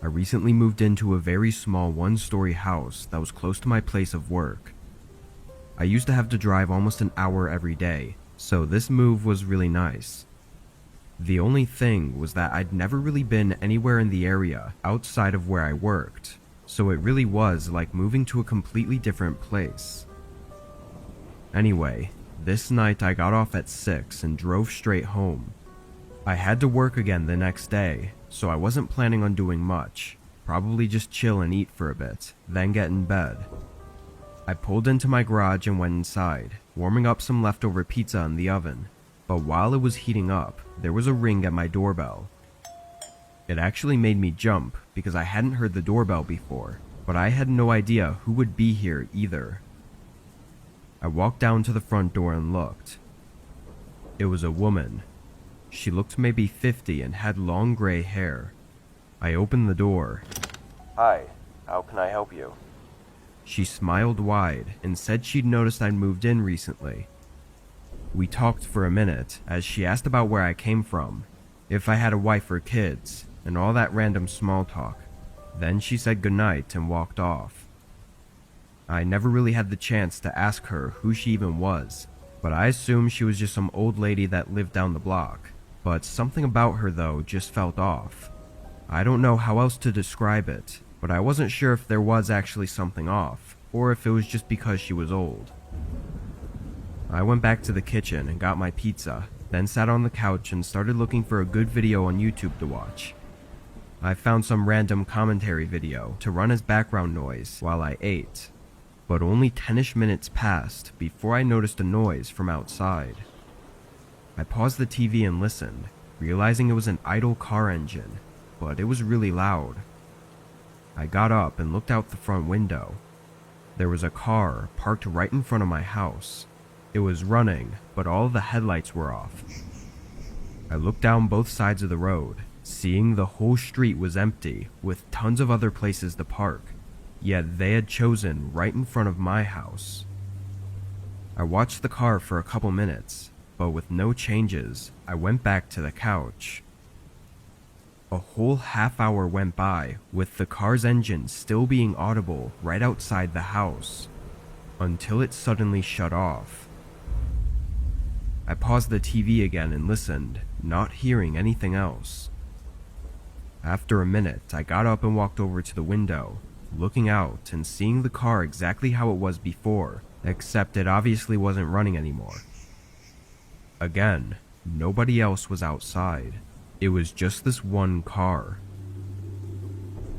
I recently moved into a very small one-story house that was close to my place of work. I used to have to drive almost an hour every day, so this move was really nice. The only thing was that I'd never really been anywhere in the area outside of where I worked, so it really was like moving to a completely different place. Anyway, this night I got off at 6 and drove straight home. I had to work again the next day, so I wasn't planning on doing much, probably just chill and eat for a bit, then get in bed. I pulled into my garage and went inside, warming up some leftover pizza in the oven, but while it was heating up, there was a ring at my doorbell. It actually made me jump because I hadn't heard the doorbell before, but I had no idea who would be here either. I walked down to the front door and looked. It was a woman. She looked maybe 50 and had long gray hair. I opened the door. Hi, how can I help you? She smiled wide and said she'd noticed I'd moved in recently. We talked for a minute as she asked about where I came from, if I had a wife or kids, and all that random small talk. Then she said goodnight and walked off. I never really had the chance to ask her who she even was, but I assumed she was just some old lady that lived down the block. But something about her, though, just felt off. I don't know how else to describe it, but I wasn't sure if there was actually something off, or if it was just because she was old. I went back to the kitchen and got my pizza, then sat on the couch and started looking for a good video on YouTube to watch. I found some random commentary video to run as background noise while I ate, but only 10-ish minutes passed before I noticed a noise from outside. I paused the TV and listened, realizing it was an idle car engine, but it was really loud. I got up and looked out the front window. There was a car parked right in front of my house. It was running, but all of the headlights were off. I looked down both sides of the road, seeing the whole street was empty with tons of other places to park, yet they had chosen right in front of my house. I watched the car for a couple minutes, but with no changes, I went back to the couch. A whole half hour went by with the car's engine still being audible right outside the house, until it suddenly shut off. I paused the TV again and listened, not hearing anything else. After a minute, I got up and walked over to the window, looking out and seeing the car exactly how it was before, except it obviously wasn't running anymore. Again, nobody else was outside. It was just this one car.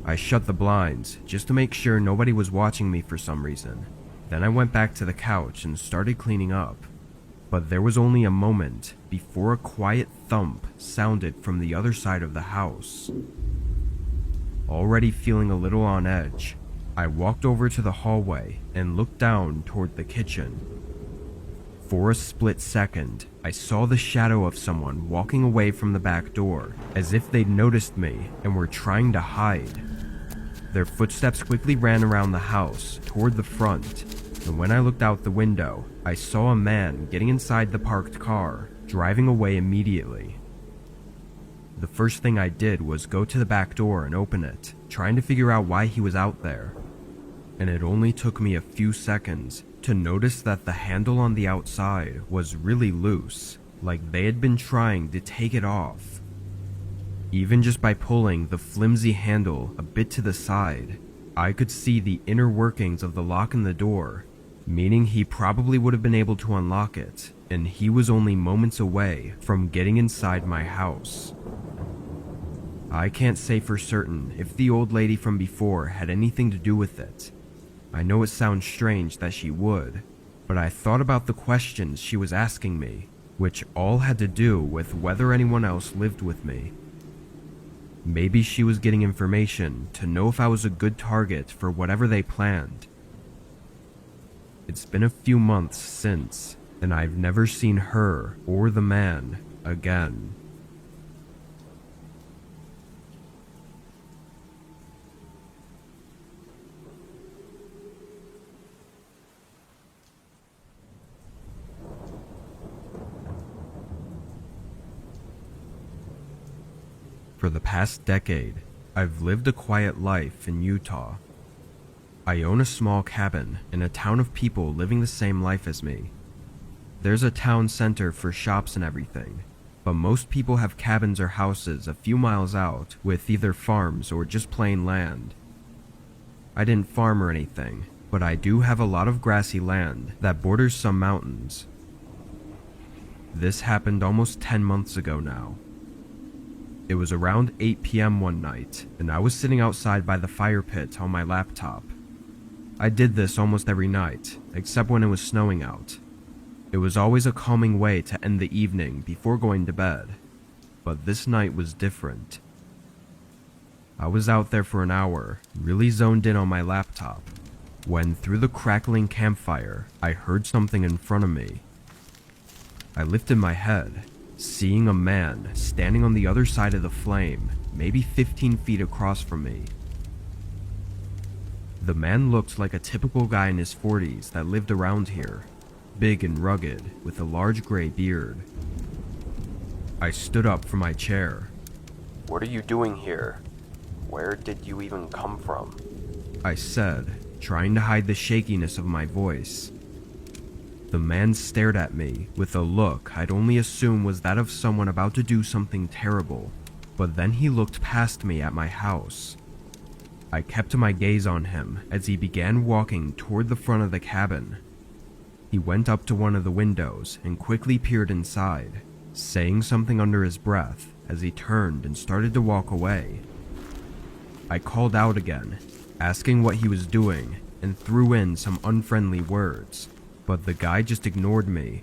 I shut the blinds just to make sure nobody was watching me for some reason. Then I went back to the couch and started cleaning up. But there was only a moment before a quiet thump sounded from the other side of the house. Already feeling a little on edge, I walked over to the hallway and looked down toward the kitchen. For a split second, I saw the shadow of someone walking away from the back door, as if they'd noticed me and were trying to hide. Their footsteps quickly ran around the house toward the front, and when I looked out the window, I saw a man getting inside the parked car, driving away immediately. The first thing I did was go to the back door and open it, trying to figure out why he was out there. And it only took me a few seconds to notice that the handle on the outside was really loose, like they had been trying to take it off. Even just by pulling the flimsy handle a bit to the side, I could see the inner workings of the lock in the door, meaning he probably would have been able to unlock it, and he was only moments away from getting inside my house. I can't say for certain if the old lady from before had anything to do with it. I know it sounds strange that she would, but I thought about the questions she was asking me, which all had to do with whether anyone else lived with me. Maybe she was getting information to know if I was a good target for whatever they planned. It's been a few months since, and I've never seen her or the man again. For the past decade, I've lived a quiet life in Utah. I own a small cabin in a town of people living the same life as me. There's a town center for shops and everything, but most people have cabins or houses a few miles out with either farms or just plain land. I didn't farm or anything, but I do have a lot of grassy land that borders some mountains. This happened almost 10 months ago now. It was around 8 p.m. one night, and I was sitting outside by the fire pit on my laptop. I did this almost every night, except when it was snowing out. It was always a calming way to end the evening before going to bed, but this night was different. I was out there for an hour, really zoned in on my laptop, when through the crackling campfire, I heard something in front of me. I lifted my head, seeing a man standing on the other side of the flame, maybe 15 feet across from me. The man looked like a typical guy in his 40s that lived around here, big and rugged, with a large gray beard. I stood up from my chair. "What are you doing here? Where did you even come from?" I said, trying to hide the shakiness of my voice. The man stared at me with a look I'd only assume was that of someone about to do something terrible, but then he looked past me at my house. I kept my gaze on him as he began walking toward the front of the cabin. He went up to one of the windows and quickly peered inside, saying something under his breath as he turned and started to walk away. I called out again, asking what he was doing, and threw in some unfriendly words, but the guy just ignored me.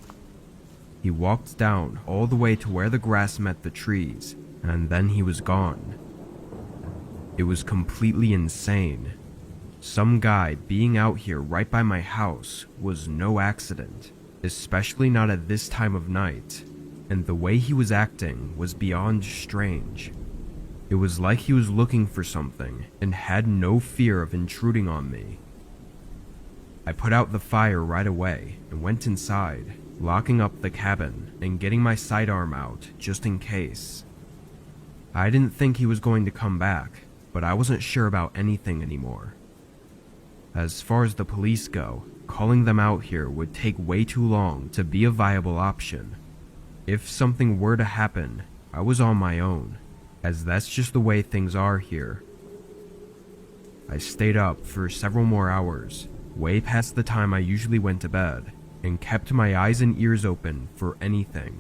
He walked down all the way to where the grass met the trees, and then he was gone. It was completely insane. Some guy being out here right by my house was no accident, especially not at this time of night, and the way he was acting was beyond strange. It was like he was looking for something and had no fear of intruding on me. I put out the fire right away and went inside, locking up the cabin and getting my sidearm out just in case. I didn't think he was going to come back, but I wasn't sure about anything anymore. As far as the police go, calling them out here would take way too long to be a viable option. If something were to happen, I was on my own, as that's just the way things are here. I stayed up for several more hours, way past the time I usually went to bed, and kept my eyes and ears open for anything.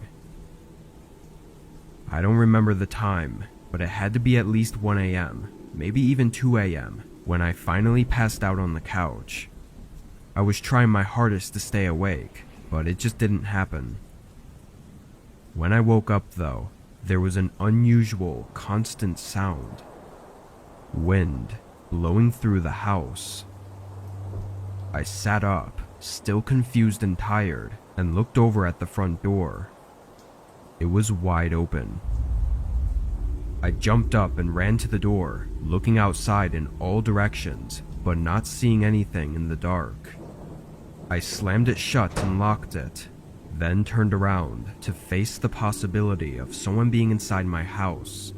I don't remember the time, but it had to be at least 1 a.m., maybe even 2 a.m., when I finally passed out on the couch. I was trying my hardest to stay awake, but it just didn't happen. When I woke up though, there was an unusual, constant sound. Wind blowing through the house. I sat up, still confused and tired, and looked over at the front door. It was wide open. I jumped up and ran to the door, looking outside in all directions, but not seeing anything in the dark. I slammed it shut and locked it, then turned around to face the possibility of someone being inside my house.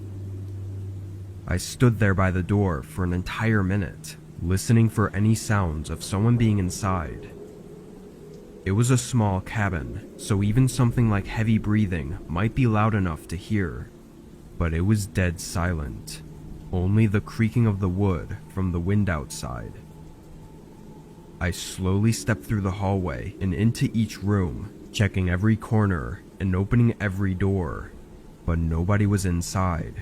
I stood there by the door for an entire minute, listening for any sounds of someone being inside. It was a small cabin, so even something like heavy breathing might be loud enough to hear, but it was dead silent, only the creaking of the wood from the wind outside. I slowly stepped through the hallway and into each room, checking every corner and opening every door, but nobody was inside.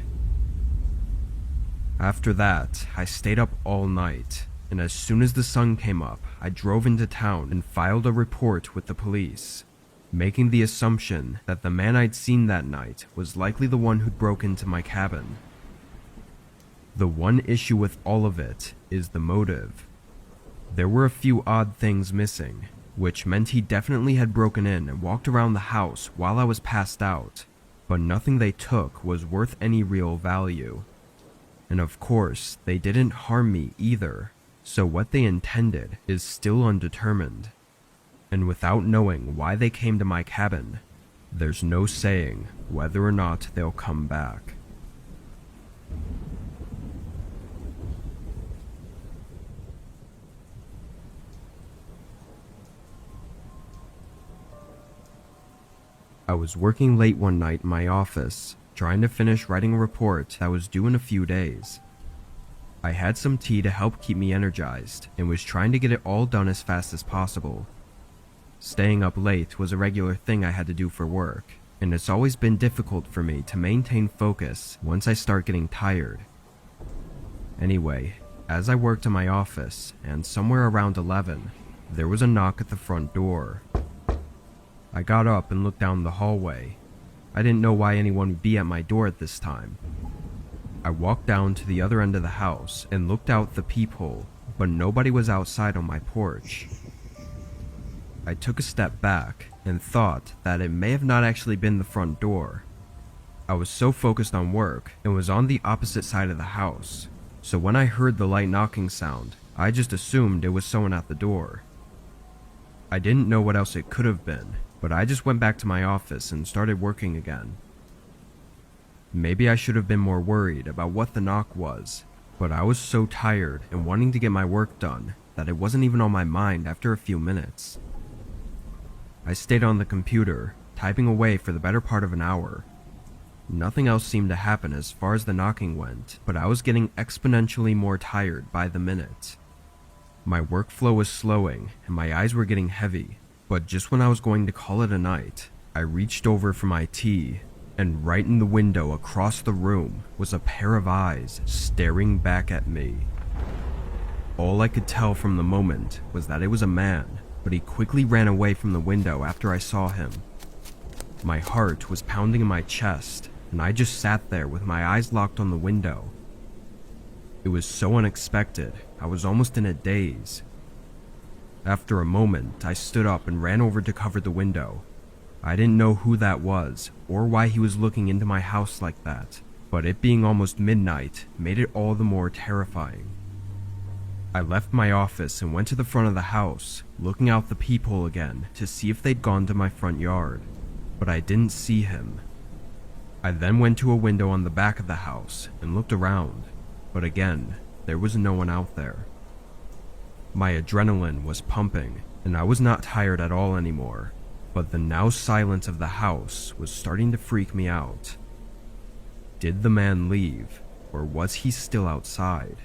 After that, I stayed up all night, and as soon as the sun came up, I drove into town and filed a report with the police, making the assumption that the man I'd seen that night was likely the one who'd broke into my cabin. The one issue with all of it is the motive. There were a few odd things missing, which meant he definitely had broken in and walked around the house while I was passed out, but nothing they took was worth any real value. And of course, they didn't harm me either, so what they intended is still undetermined. And without knowing why they came to my cabin, there's no saying whether or not they'll come back. I was working late one night in my office, trying to finish writing a report that was due in a few days. I had some tea to help keep me energized and was trying to get it all done as fast as possible. Staying up late was a regular thing I had to do for work, and it's always been difficult for me to maintain focus once I start getting tired. Anyway, as I worked in my office, and somewhere around 11, there was a knock at the front door. I got up and looked down the hallway. I didn't know why anyone would be at my door at this time. I walked down to the other end of the house and looked out the peephole, but nobody was outside on my porch. I took a step back and thought that it may have not actually been the front door. I was so focused on work and was on the opposite side of the house, so when I heard the light knocking sound, I just assumed it was someone at the door. I didn't know what else it could have been, but I just went back to my office and started working again. Maybe I should have been more worried about what the knock was, but I was so tired and wanting to get my work done that it wasn't even on my mind after a few minutes. I stayed on the computer, typing away for the better part of an hour. Nothing else seemed to happen as far as the knocking went, but I was getting exponentially more tired by the minute. My workflow was slowing and my eyes were getting heavy, but just when I was going to call it a night, I reached over for my tea, and right in the window across the room was a pair of eyes staring back at me. All I could tell from the moment was that it was a man, but he quickly ran away from the window after I saw him. My heart was pounding in my chest, and I just sat there with my eyes locked on the window. It was so unexpected, I was almost in a daze. After a moment, I stood up and ran over to cover the window. I didn't know who that was, or why he was looking into my house like that, but it being almost midnight made it all the more terrifying. I left my office and went to the front of the house, looking out the peephole again to see if they'd gone to my front yard, but I didn't see him. I then went to a window on the back of the house and looked around, but again, there was no one out there. My adrenaline was pumping, and I was not tired at all anymore, but the now silence of the house was starting to freak me out. Did the man leave, or was he still outside?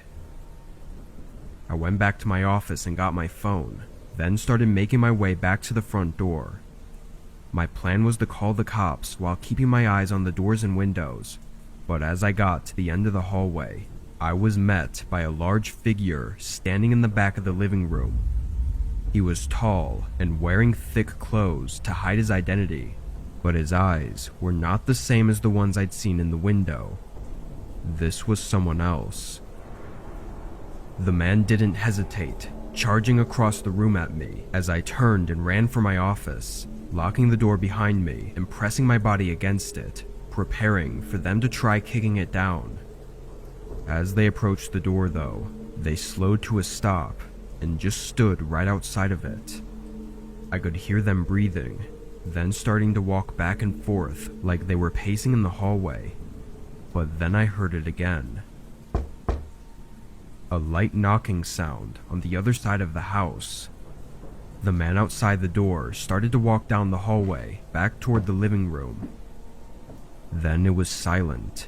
I went back to my office and got my phone, then started making my way back to the front door. My plan was to call the cops while keeping my eyes on the doors and windows, but as I got to the end of the hallway, I was met by a large figure standing in the back of the living room. He was tall and wearing thick clothes to hide his identity, but his eyes were not the same as the ones I'd seen in the window. This was someone else. The man didn't hesitate, charging across the room at me as I turned and ran for my office, locking the door behind me and pressing my body against it, preparing for them to try kicking it down. As they approached the door, though, they slowed to a stop and just stood right outside of it. I could hear them breathing, then starting to walk back and forth like they were pacing in the hallway. But then I heard it again. A light knocking sound on the other side of the house. The man outside the door started to walk down the hallway back toward the living room. Then it was silent.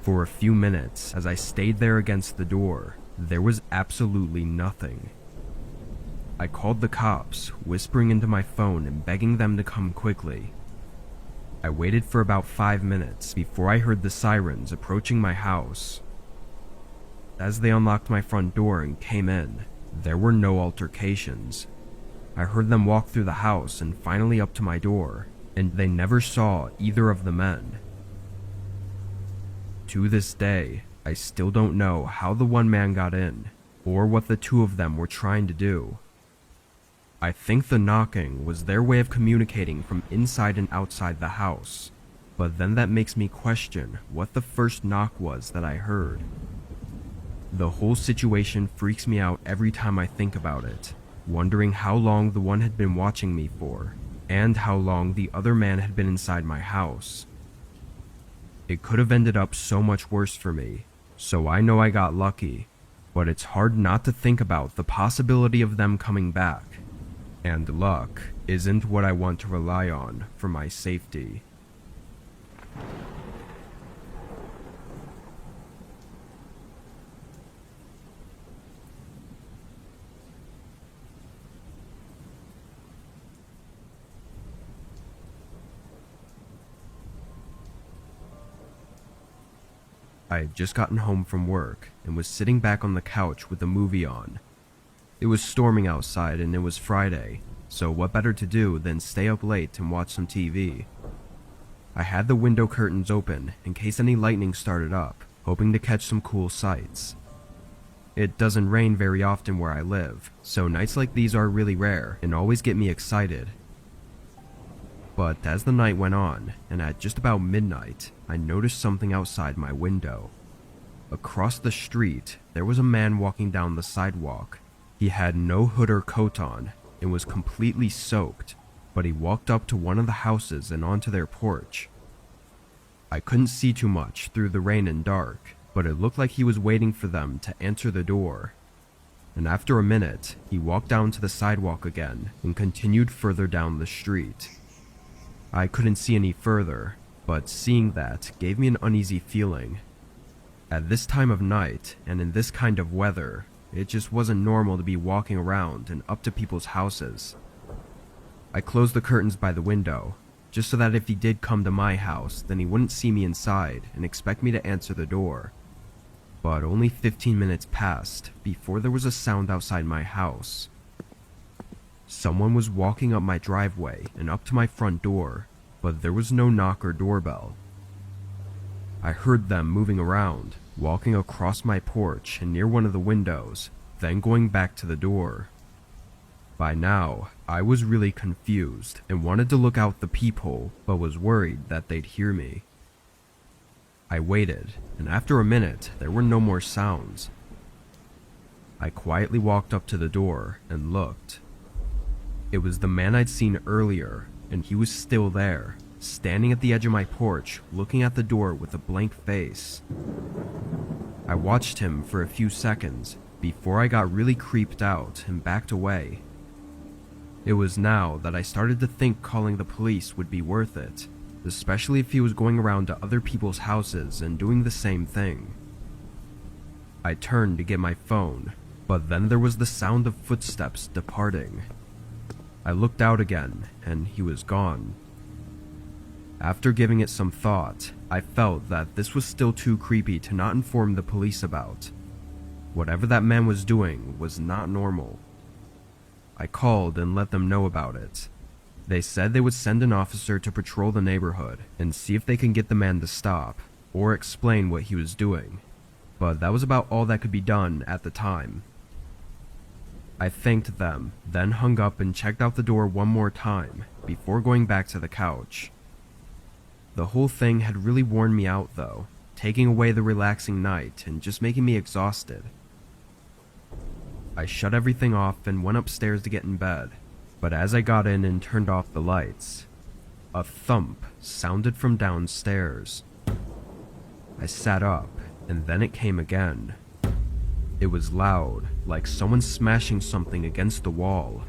For a few minutes, as I stayed there against the door, there was absolutely nothing. I called the cops, whispering into my phone and begging them to come quickly. I waited for about 5 minutes before I heard the sirens approaching my house. As they unlocked my front door and came in, there were no altercations. I heard them walk through the house and finally up to my door, and they never saw either of the men. To this day, I still don't know how the one man got in, or what the two of them were trying to do. I think the knocking was their way of communicating from inside and outside the house, but then that makes me question what the first knock was that I heard. The whole situation freaks me out every time I think about it, wondering how long the one had been watching me for, and how long the other man had been inside my house. It could have ended up so much worse for me, so I know I got lucky, but it's hard not to think about the possibility of them coming back, and luck isn't what I want to rely on for my safety. I had just gotten home from work and was sitting back on the couch with a movie on. It was storming outside and it was Friday, so what better to do than stay up late and watch some TV. I had the window curtains open in case any lightning started up, hoping to catch some cool sights. It doesn't rain very often where I live, so nights like these are really rare and always get me excited. But as the night went on, and at just about midnight, I noticed something outside my window. Across the street, there was a man walking down the sidewalk. He had no hood or coat on and was completely soaked, but he walked up to one of the houses and onto their porch. I couldn't see too much through the rain and dark, but it looked like he was waiting for them to answer the door. And after a minute, he walked down to the sidewalk again and continued further down the street. I couldn't see any further, but seeing that gave me an uneasy feeling. At this time of night and in this kind of weather, it just wasn't normal to be walking around and up to people's houses. I closed the curtains by the window, just so that if he did come to my house, then he wouldn't see me inside and expect me to answer the door. But only 15 minutes passed before there was a sound outside my house. Someone was walking up my driveway and up to my front door, but there was no knock or doorbell. I heard them moving around, walking across my porch and near one of the windows, then going back to the door. By now, I was really confused and wanted to look out the peephole, but was worried that they'd hear me. I waited, and after a minute, there were no more sounds. I quietly walked up to the door and looked. It was the man I'd seen earlier, and he was still there, standing at the edge of my porch, looking at the door with a blank face. I watched him for a few seconds before I got really creeped out and backed away. It was now that I started to think calling the police would be worth it, especially if he was going around to other people's houses and doing the same thing. I turned to get my phone, but then there was the sound of footsteps departing. I looked out again, and he was gone. After giving it some thought, I felt that this was still too creepy to not inform the police about. Whatever that man was doing was not normal. I called and let them know about it. They said they would send an officer to patrol the neighborhood and see if they can get the man to stop, or explain what he was doing. But that was about all that could be done at the time. I thanked them, then hung up and checked out the door one more time before going back to the couch. The whole thing had really worn me out though, taking away the relaxing night and just making me exhausted. I shut everything off and went upstairs to get in bed, but as I got in and turned off the lights, a thump sounded from downstairs. I sat up, and then it came again. It was loud, like someone smashing something against the wall.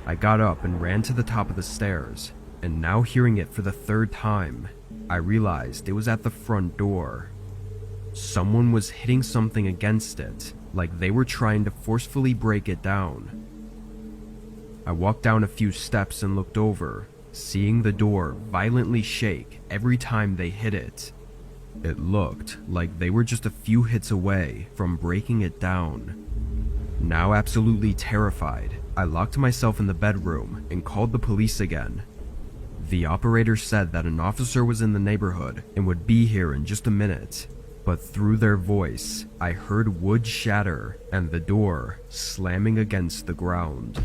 I got up and ran to the top of the stairs, and now hearing it for the third time, I realized it was at the front door. Someone was hitting something against it, like they were trying to forcefully break it down. I walked down a few steps and looked over, seeing the door violently shake every time they hit it. It looked like they were just a few hits away from breaking it down. Now absolutely terrified, I locked myself in the bedroom and called the police again. The operator said that an officer was in the neighborhood and would be here in just a minute, but through their voice, I heard wood shatter and the door slamming against the ground.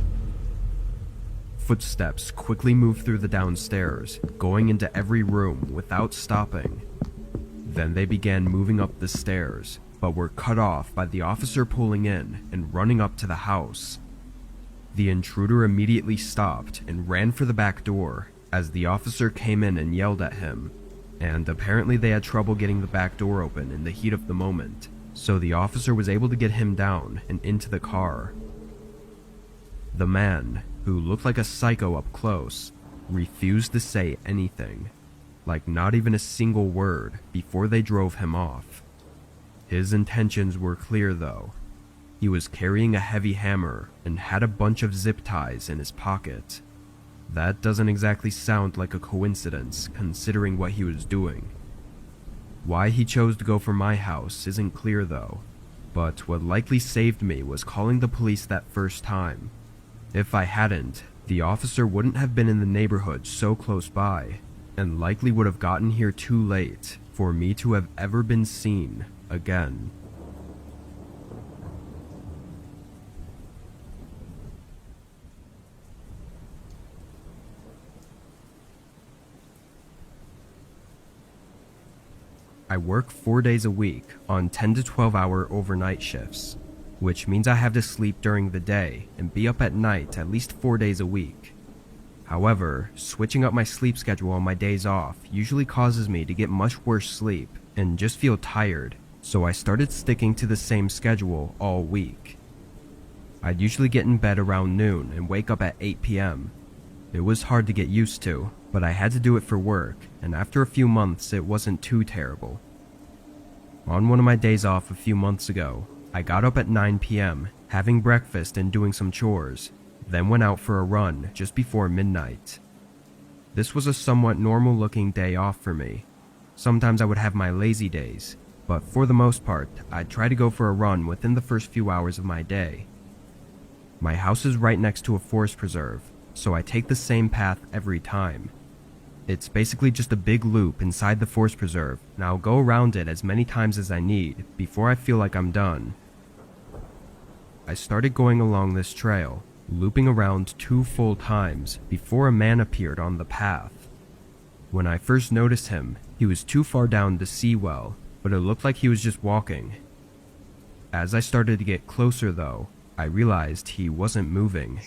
Footsteps quickly moved through the downstairs, going into every room without stopping. Then they began moving up the stairs, but were cut off by the officer pulling in and running up to the house. The intruder immediately stopped and ran for the back door as the officer came in and yelled at him, and apparently they had trouble getting the back door open in the heat of the moment, so the officer was able to get him down and into the car. The man, who looked like a psycho up close, refused to say anything, like not even a single word, before they drove him off. His intentions were clear though. He was carrying a heavy hammer and had a bunch of zip ties in his pocket. That doesn't exactly sound like a coincidence considering what he was doing. Why he chose to go for my house isn't clear though, but what likely saved me was calling the police that first time. If I hadn't, The officer wouldn't have been in the neighborhood so close by, and likely would have gotten here too late for me to have ever been seen again. I work 4 days a week on 10 to 12 hour overnight shifts, which means I have to sleep during the day and be up at night at least 4 days a week. However, switching up my sleep schedule on my days off usually causes me to get much worse sleep and just feel tired, so I started sticking to the same schedule all week. I'd usually get in bed around noon and wake up at 8 p.m. It was hard to get used to, but I had to do it for work, and after a few months it wasn't too terrible. On one of my days off a few months ago, I got up at 9 p.m., having breakfast and doing some chores, then went out for a run just before midnight. This was a somewhat normal-looking day off for me. Sometimes I would have my lazy days, but for the most part, I'd try to go for a run within the first few hours of my day. My house is right next to a forest preserve, so I take the same path every time. It's basically just a big loop inside the forest preserve, and I'll go around it as many times as I need before I feel like I'm done. I started going along this trail, looping around 2 full times before a man appeared on the path. When I first noticed him, he was too far down to see well, but it looked like he was just walking. As I started to get closer though, I realized he wasn't moving.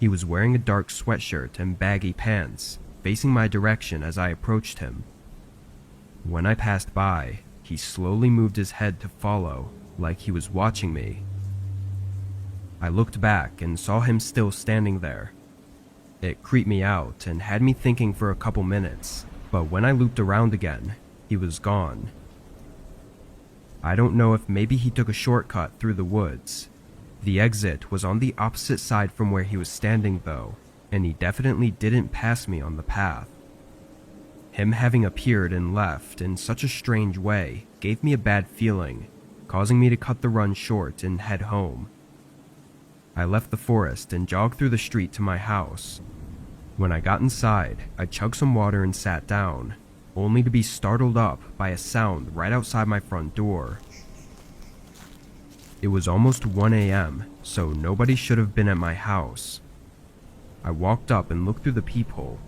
He was wearing a dark sweatshirt and baggy pants, facing my direction as I approached him. When I passed by, he slowly moved his head to follow, like he was watching me. I looked back and saw him still standing there. It creeped me out and had me thinking for a couple minutes, but when I looped around again, he was gone. I don't know if maybe he took a shortcut through the woods. The exit was on the opposite side from where he was standing though, and he definitely didn't pass me on the path. Him having appeared and left in such a strange way gave me a bad feeling, causing me to cut the run short and head home. I left the forest and jogged through the street to my house. When I got inside, I chugged some water and sat down, only to be startled up by a sound right outside my front door. It was almost 1 a.m., so nobody should have been at my house. I walked up and looked through the peephole.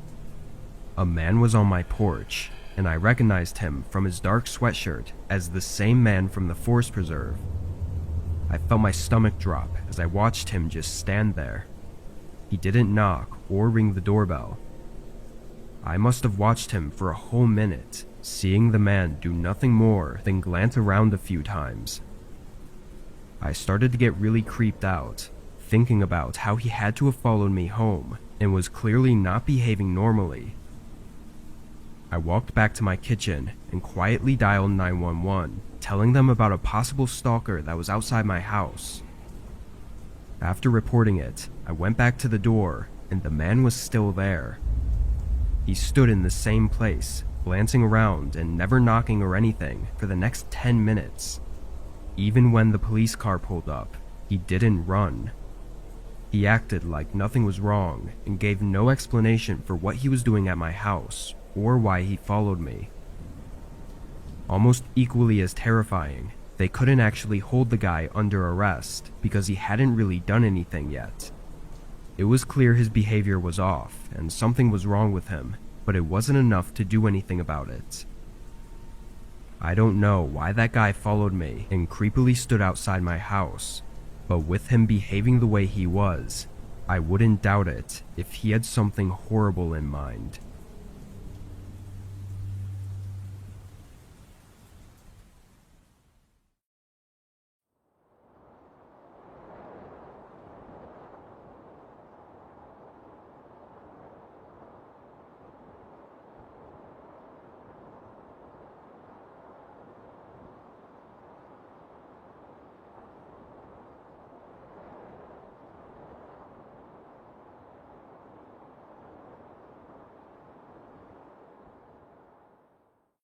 A man was on my porch, and I recognized him from his dark sweatshirt as the same man from the forest preserve. I felt my stomach drop as I watched him just stand there. He didn't knock or ring the doorbell. I must have watched him for a whole minute, seeing the man do nothing more than glance around a few times. I started to get really creeped out, thinking about how he had to have followed me home and was clearly not behaving normally. I walked back to my kitchen and quietly dialed 911, telling them about a possible stalker that was outside my house. After reporting it, I went back to the door and the man was still there. He stood in the same place, glancing around and never knocking or anything for the next 10 minutes. Even when the police car pulled up, he didn't run. He acted like nothing was wrong and gave no explanation for what he was doing at my house or why he followed me. Almost equally as terrifying, they couldn't actually hold the guy under arrest because he hadn't really done anything yet. It was clear his behavior was off and something was wrong with him, but it wasn't enough to do anything about it. I don't know why that guy followed me and creepily stood outside my house, but with him behaving the way he was, I wouldn't doubt it if he had something horrible in mind.